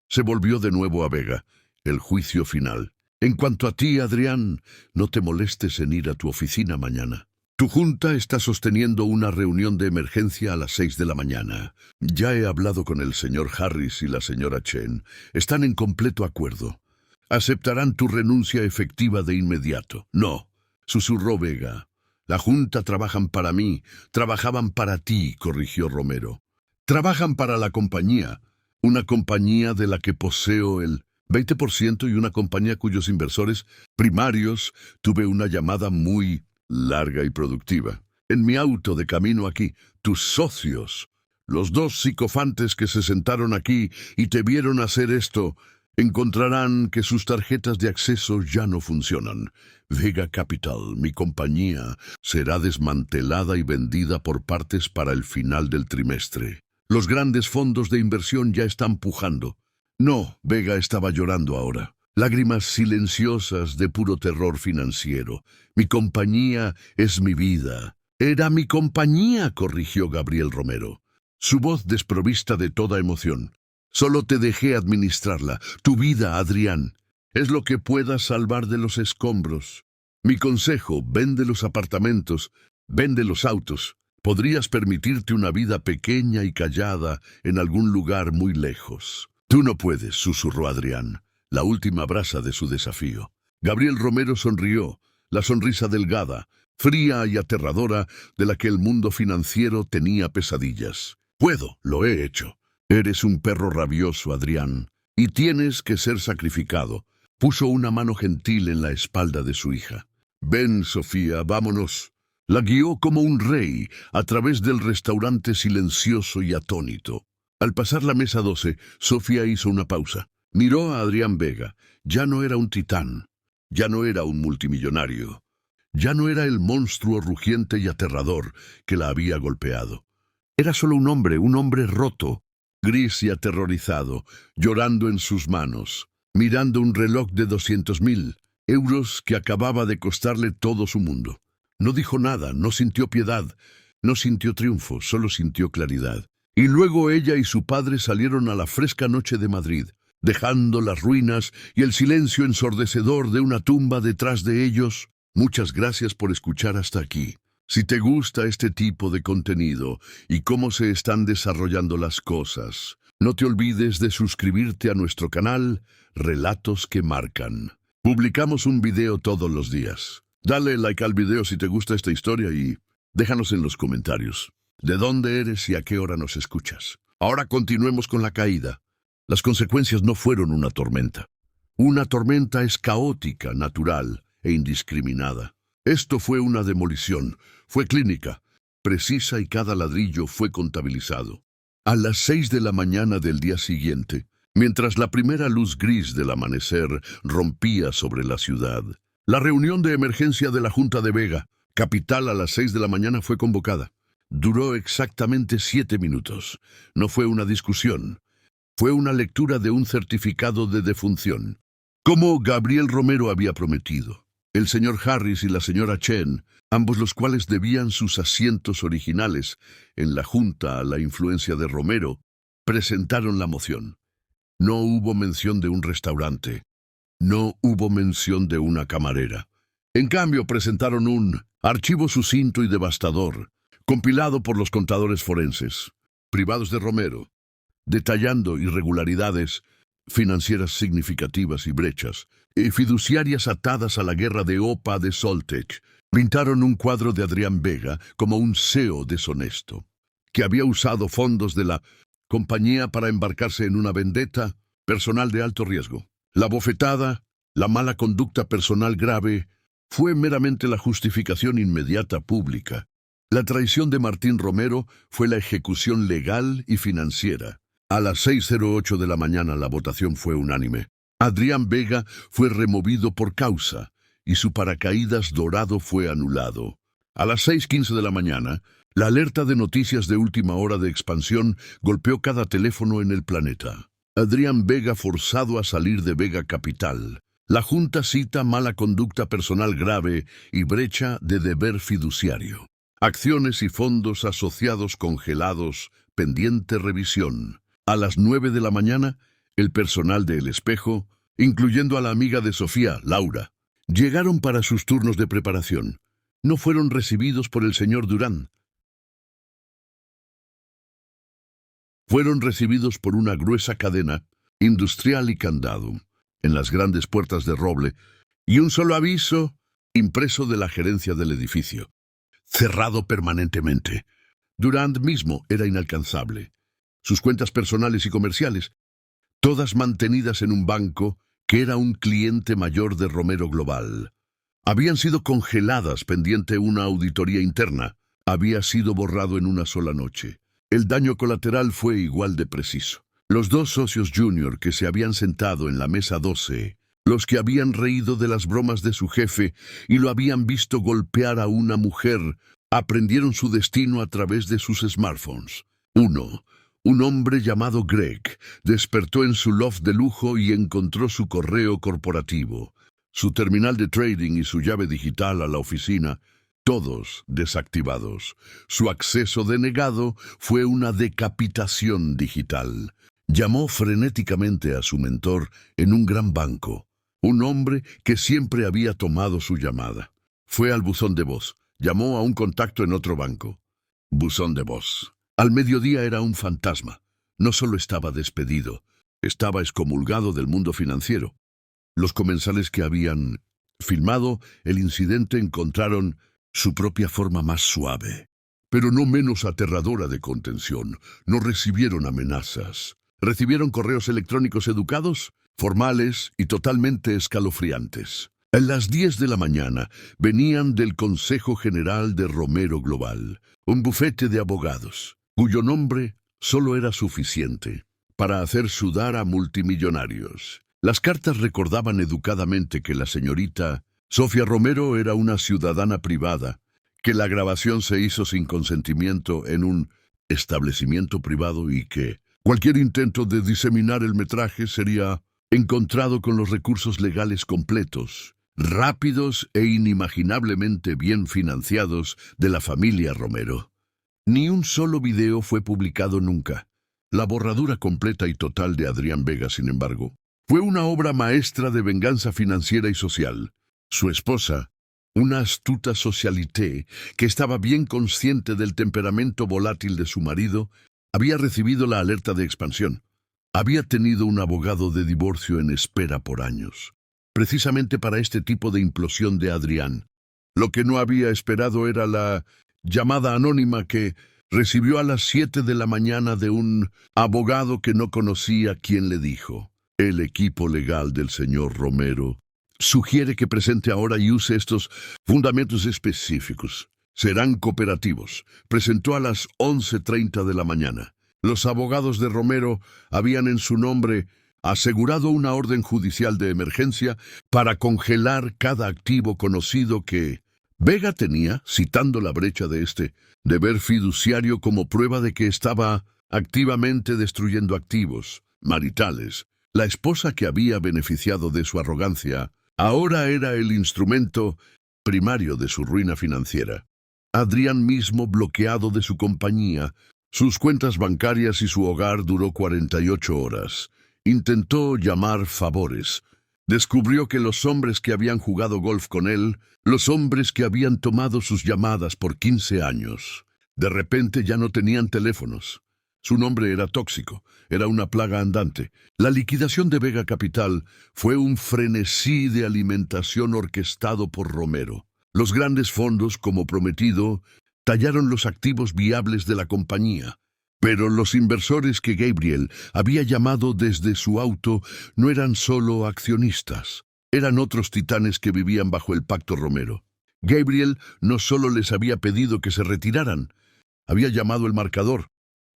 Se volvió de nuevo a Vega. El juicio final. En cuanto a ti, Adrián, no te molestes en ir a tu oficina mañana. Tu junta está sosteniendo una reunión de emergencia a las 6 de la mañana. Ya he hablado con el señor Harris y la señora Chen. Están en completo acuerdo. Aceptarán tu renuncia efectiva de inmediato. No, susurró Vega. La junta trabajan para mí, trabajaban para ti, corrigió Romero. Trabajan para la compañía, una compañía de la que poseo el 20% y una compañía cuyos inversores primarios tuve una llamada muy larga y productiva. En mi auto de camino aquí, tus socios, los dos psicofantes que se sentaron aquí y te vieron hacer esto, encontrarán que sus tarjetas de acceso ya no funcionan. Vega Capital, mi compañía, será desmantelada y vendida por partes para el final del trimestre. Los grandes fondos de inversión ya están pujando. No, Vega estaba llorando ahora. Lágrimas silenciosas de puro terror financiero. Mi compañía es mi vida. Era mi compañía, corrigió Gabriel Romero. Su voz desprovista de toda emoción. Solo te dejé administrarla. Tu vida, Adrián, es lo que puedas salvar de los escombros. Mi consejo, vende los apartamentos, vende los autos. Podrías permitirte una vida pequeña y callada en algún lugar muy lejos. Tú no puedes, susurró Adrián, la última brasa de su desafío. Gabriel Romero sonrió, la sonrisa delgada, fría y aterradora de la que el mundo financiero tenía pesadillas. Puedo, lo he hecho. Eres un perro rabioso, Adrián, y tienes que ser sacrificado. Puso una mano gentil en la espalda de su hija. Ven, Sofía, vámonos. La guió como un rey a través del restaurante silencioso y atónito. Al pasar la mesa 12, Sofía hizo una pausa. Miró a Adrián Vega. Ya no era un titán. Ya no era un multimillonario. Ya no era el monstruo rugiente y aterrador que la había golpeado. Era solo un hombre roto, gris y aterrorizado, llorando en sus manos, mirando un reloj de 200.000 euros que acababa de costarle todo su mundo. No dijo nada, no sintió piedad, no sintió triunfo, solo sintió claridad. Y luego ella y su padre salieron a la fresca noche de Madrid, dejando las ruinas y el silencio ensordecedor de una tumba detrás de ellos. Muchas gracias por escuchar hasta aquí. Si te gusta este tipo de contenido y cómo se están desarrollando las cosas, no te olvides de suscribirte a nuestro canal Relatos que Marcan. Publicamos un video todos los días. Dale like al video si te gusta esta historia y déjanos en los comentarios de dónde eres y a qué hora nos escuchas. Ahora continuemos con la caída. Las consecuencias no fueron una tormenta. Una tormenta es caótica, natural, e indiscriminada. Esto fue una demolición, fue clínica, precisa y cada ladrillo fue contabilizado. A las 6 de la mañana del día siguiente, mientras la primera luz gris del amanecer rompía sobre la ciudad, la reunión de emergencia de la Junta de Vega, capital, a las 6 de la mañana fue convocada. Duró exactamente 7 minutos. No fue una discusión. Fue una lectura de un certificado de defunción. Como Gabriel Romero había prometido, el señor Harris y la señora Chen, ambos los cuales debían sus asientos originales en la Junta a la influencia de Romero, presentaron la moción. No hubo mención de un restaurante. No hubo mención de una camarera. En cambio, presentaron un archivo sucinto y devastador, compilado por los contadores forenses, privados de Romero, detallando irregularidades financieras significativas y brechas, fiduciarias atadas a la guerra de OPA de Soltech. Pintaron un cuadro de Adrián Vega como un CEO deshonesto, que había usado fondos de la compañía para embarcarse en una vendetta personal de alto riesgo. La bofetada, la mala conducta personal grave, fue meramente la justificación inmediata pública. La traición de Martín Romero fue la ejecución legal y financiera. A las 6:08 de la mañana la votación fue unánime. Adrián Vega fue removido por causa y su paracaídas dorado fue anulado. A las 6:15 de la mañana, la alerta de noticias de última hora de Expansión golpeó cada teléfono en el planeta. Adrián Vega forzado a salir de Vega Capital. La Junta cita mala conducta personal grave y brecha de deber fiduciario. Acciones y fondos asociados congelados, pendiente revisión. A las 9 de la mañana, el personal de El Espejo, incluyendo a la amiga de Sofía, Laura, llegaron para sus turnos de preparación. No fueron recibidos por el señor Durán. Fueron recibidos por una gruesa cadena, industrial y candado, en las grandes puertas de roble, y un solo aviso impreso de la gerencia del edificio, cerrado permanentemente. Durand mismo era inalcanzable. Sus cuentas personales y comerciales, todas mantenidas en un banco que era un cliente mayor de Romero Global, habían sido congeladas pendiente una auditoría interna. Había sido borrado en una sola noche. El daño colateral fue igual de preciso. Los dos socios junior que se habían sentado en la mesa 12, los que habían reído de las bromas de su jefe y lo habían visto golpear a una mujer, aprendieron su destino a través de sus smartphones. Uno, un hombre llamado Greg, despertó en su loft de lujo y encontró su correo corporativo, su terminal de trading y su llave digital a la oficina, todos desactivados. Su acceso denegado fue una decapitación digital. Llamó frenéticamente a su mentor en un gran banco, un hombre que siempre había tomado su llamada. Fue al buzón de voz. Llamó a un contacto en otro banco. Buzón de voz. Al mediodía era un fantasma. No solo estaba despedido, estaba excomulgado del mundo financiero. Los comensales que habían filmado el incidente encontraron su propia forma más suave, pero no menos aterradora de contención. No recibieron amenazas. Recibieron correos electrónicos educados, formales y totalmente escalofriantes. A las 10 de la mañana venían del Consejo General de Romero Global, un bufete de abogados, cuyo nombre solo era suficiente para hacer sudar a multimillonarios. Las cartas recordaban educadamente que la señorita Sofía Romero era una ciudadana privada, que la grabación se hizo sin consentimiento en un establecimiento privado y que cualquier intento de diseminar el metraje sería encontrado con los recursos legales completos, rápidos e inimaginablemente bien financiados de la familia Romero. Ni un solo video fue publicado nunca. La borradura completa y total de Adrián Vega, sin embargo, fue una obra maestra de venganza financiera y social. Su esposa, una astuta socialité que estaba bien consciente del temperamento volátil de su marido, había recibido la alerta de Expansión. Había tenido un abogado de divorcio en espera por años, precisamente para este tipo de implosión de Adrián. Lo que no había esperado era la llamada anónima que recibió a las 7 de la mañana de un abogado que no conocía, quien le dijo: el equipo legal del señor Romero Sugiere que presente ahora y use estos fundamentos específicos. Serán cooperativos. Presentó a las 11:30 de la mañana. Los abogados de Romero habían en su nombre asegurado una orden judicial de emergencia para congelar cada activo conocido que Vega tenía, citando la brecha de este deber fiduciario como prueba de que estaba activamente destruyendo activos maritales. La esposa que había beneficiado de su arrogancia ahora era el instrumento primario de su ruina financiera. Adrián mismo bloqueado de su compañía, sus cuentas bancarias y su hogar duró 48 horas. Intentó llamar favores. Descubrió que los hombres que habían jugado golf con él, los hombres que habían tomado sus llamadas por 15 años, de repente ya no tenían teléfonos. Su nombre era tóxico, era una plaga andante. La liquidación de Vega Capital fue un frenesí de alimentación orquestado por Romero. Los grandes fondos, como prometido, tallaron los activos viables de la compañía. Pero los inversores que Gabriel había llamado desde su auto no eran solo accionistas, eran otros titanes que vivían bajo el pacto Romero. Gabriel no solo les había pedido que se retiraran, había llamado el marcador.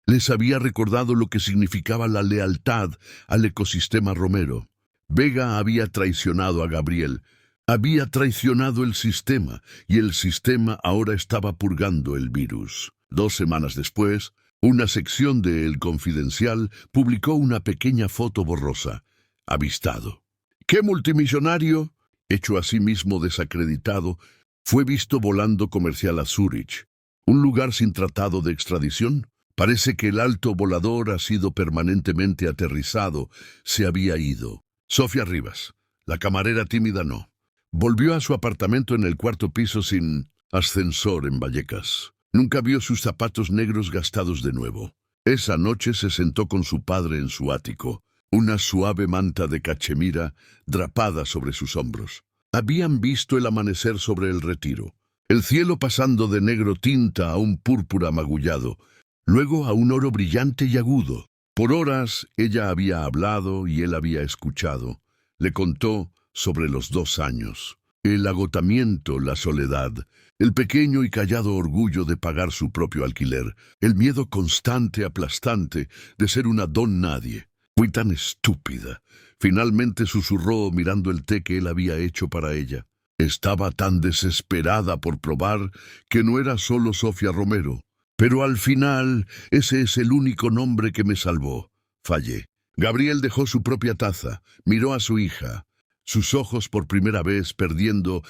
Les había recordado lo que significaba la lealtad al ecosistema Romero. Vega había traicionado a Gabriel, había traicionado el sistema, y el sistema ahora estaba purgando el virus. 2 semanas después, una sección de El Confidencial publicó una pequeña foto borrosa. Avistado. ¿Qué multimillonario, hecho a sí mismo desacreditado, fue visto volando comercial a Zúrich, un lugar sin tratado de extradición? Parece que el alto volador ha sido permanentemente aterrizado, se había ido. Sofía Rivas, la camarera tímida, no. Volvió a su apartamento en el 4º piso sin ascensor en Vallecas. Nunca vio sus zapatos negros gastados de nuevo. Esa noche se sentó con su padre en su ático, una suave manta de cachemira drapada sobre sus hombros. Habían visto el amanecer sobre el Retiro, el cielo pasando de negro tinta a un púrpura magullado, luego a un oro brillante y agudo. Por horas ella había hablado y él había escuchado. Le contó sobre los 2 años, el agotamiento, la soledad, el pequeño y callado orgullo de pagar su propio alquiler, el miedo constante, aplastante, de ser una don nadie. Fui tan estúpida. Finalmente susurró mirando el té que él había hecho para ella. Estaba tan desesperada por probar que no era solo Sofía Romero. Pero al final, ese es el único nombre que me salvó. Fallé. Gabriel dejó su propia taza, miró a su hija, sus ojos por primera vez perdiendo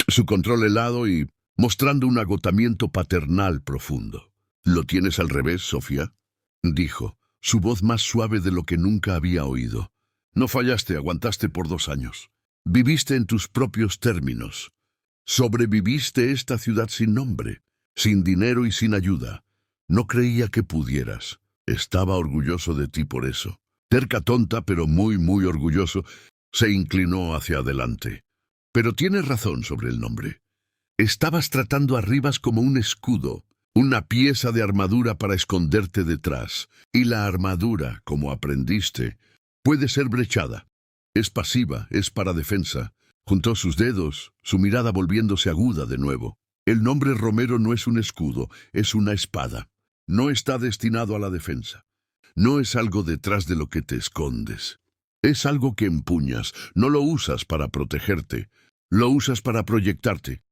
su control helado y mostrando un agotamiento paternal profundo. «¿Lo tienes al revés, Sofía?», dijo, su voz más suave de lo que nunca había oído. «No fallaste, aguantaste por 2 años. Viviste en tus propios términos. Sobreviviste esta ciudad sin nombre, sin dinero y sin ayuda. No creía que pudieras. Estaba orgulloso de ti por eso». Terca, tonta, pero muy, muy orgulloso, se inclinó hacia adelante. «Pero tienes razón sobre el nombre. Estabas tratando a Rivas como un escudo, una pieza de armadura para esconderte detrás. Y la armadura, como aprendiste, puede ser brechada. Es pasiva, es para defensa». Juntó sus dedos, su mirada volviéndose aguda de nuevo. «El nombre Romero no es un escudo, es una espada. No está destinado a la defensa. No es algo detrás de lo que te escondes. Es algo que empuñas, no lo usas para protegerte, lo usas para proyectarte,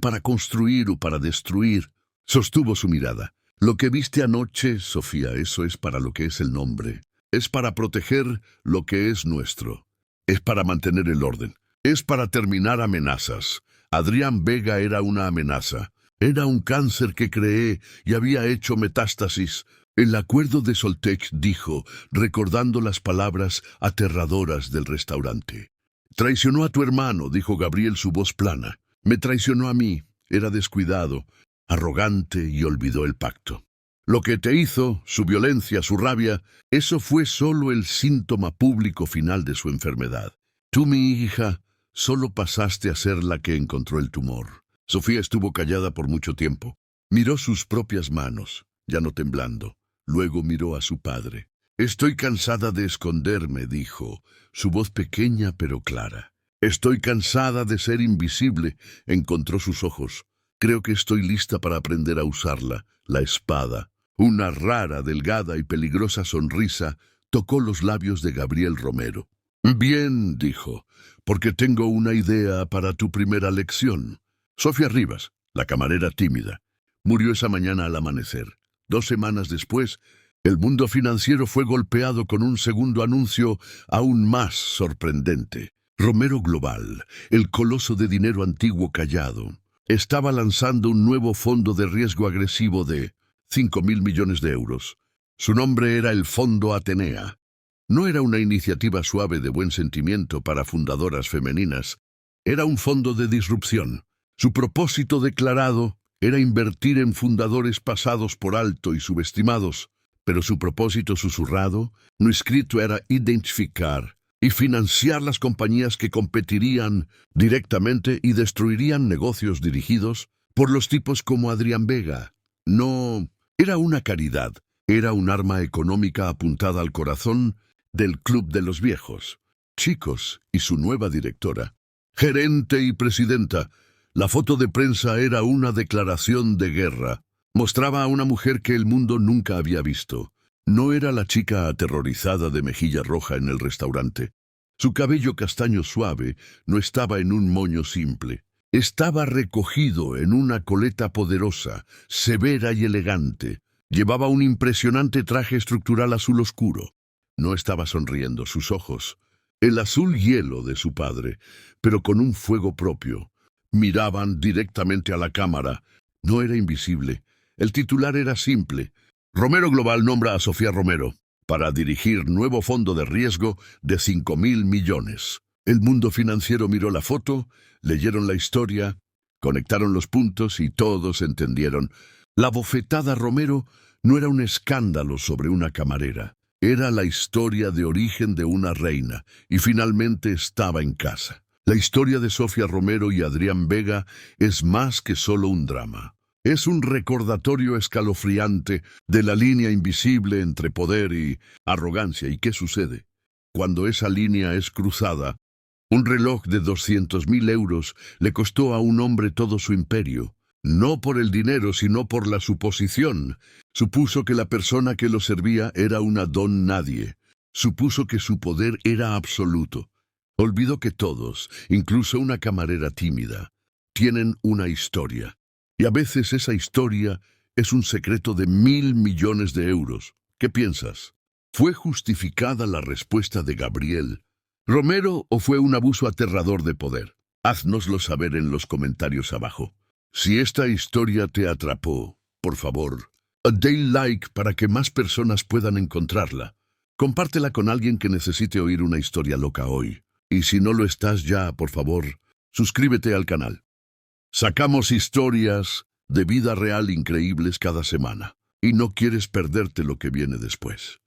para construir o para destruir». Sostuvo su mirada. «Lo que viste anoche, Sofía, eso es para lo que es el nombre. Es para proteger lo que es nuestro. Es para mantener el orden. Es para terminar amenazas. Adrián Vega era una amenaza. Era un cáncer que creé y había hecho metástasis». El acuerdo de Soltec, dijo, recordando las palabras aterradoras del restaurante. «Traicionó a tu hermano», dijo Gabriel, su voz plana. «Me traicionó a mí. Era descuidado, arrogante y olvidó el pacto. Lo que te hizo, su violencia, su rabia, eso fue solo el síntoma público final de su enfermedad. Tú, mi hija, solo pasaste a ser la que encontró el tumor». Sofía estuvo callada por mucho tiempo. Miró sus propias manos, ya no temblando. Luego miró a su padre. «Estoy cansada de esconderme», dijo, su voz pequeña pero clara. Estoy cansada de ser invisible, encontró sus ojos. Creo que estoy lista para aprender a usarla, la espada. Una rara, delgada y peligrosa sonrisa tocó los labios de Gabriel Romero. Bien, dijo, porque tengo una idea para tu primera lección. Sofía Rivas, la camarera tímida, murió esa mañana al amanecer. 2 semanas después, el mundo financiero fue golpeado con un segundo anuncio aún más sorprendente. Romero Global, el coloso de dinero antiguo callado, estaba lanzando un nuevo fondo de riesgo agresivo de 5.000 millones de euros. Su nombre era el Fondo Atenea. No era una iniciativa suave de buen sentimiento para fundadoras femeninas. Era un fondo de disrupción. Su propósito declarado era invertir en fundadores pasados por alto y subestimados, pero su propósito susurrado, no escrito, era identificar y financiar las compañías que competirían directamente y destruirían negocios dirigidos por los tipos como Adrián Vega. No era una caridad, era un arma económica apuntada al corazón del Club de los Viejos. Chicos y su nueva directora, gerente y presidenta. La foto de prensa era una declaración de guerra. Mostraba a una mujer que el mundo nunca había visto. No era la chica aterrorizada de mejilla roja en el restaurante. Su cabello castaño suave no estaba en un moño simple. Estaba recogido en una coleta poderosa, severa y elegante. Llevaba un impresionante traje estructural azul oscuro. No estaba sonriendo, sus ojos, el azul hielo de su padre, pero con un fuego propio. Miraban directamente a la cámara. No era invisible. El titular era simple. Romero Global nombra a Sofía Romero para dirigir nuevo fondo de riesgo de 5.000 millones. El mundo financiero miró la foto, leyeron la historia, conectaron los puntos y todos entendieron. La bofetada Romero no era un escándalo sobre una camarera. Era la historia de origen de una reina y finalmente estaba en casa. La historia de Sofía Romero y Adrián Vega es más que solo un drama. Es un recordatorio escalofriante de la línea invisible entre poder y arrogancia. ¿Y qué sucede? Cuando esa línea es cruzada, un reloj de 200.000 euros le costó a un hombre todo su imperio. No por el dinero, sino por la suposición. Supuso que la persona que lo servía era una don nadie. Supuso que su poder era absoluto. Olvidó que todos, incluso una camarera tímida, tienen una historia. Y a veces esa historia es un secreto de 1.000 millones de euros. ¿Qué piensas? ¿Fue justificada la respuesta de Gabriel Romero o fue un abuso aterrador de poder? Haznoslo saber en los comentarios abajo. Si esta historia te atrapó, por favor, dale like para que más personas puedan encontrarla. Compártela con alguien que necesite oír una historia loca hoy. Y si no lo estás ya, por favor, suscríbete al canal. Sacamos historias de vida real increíbles cada semana. Y no quieres perderte lo que viene después.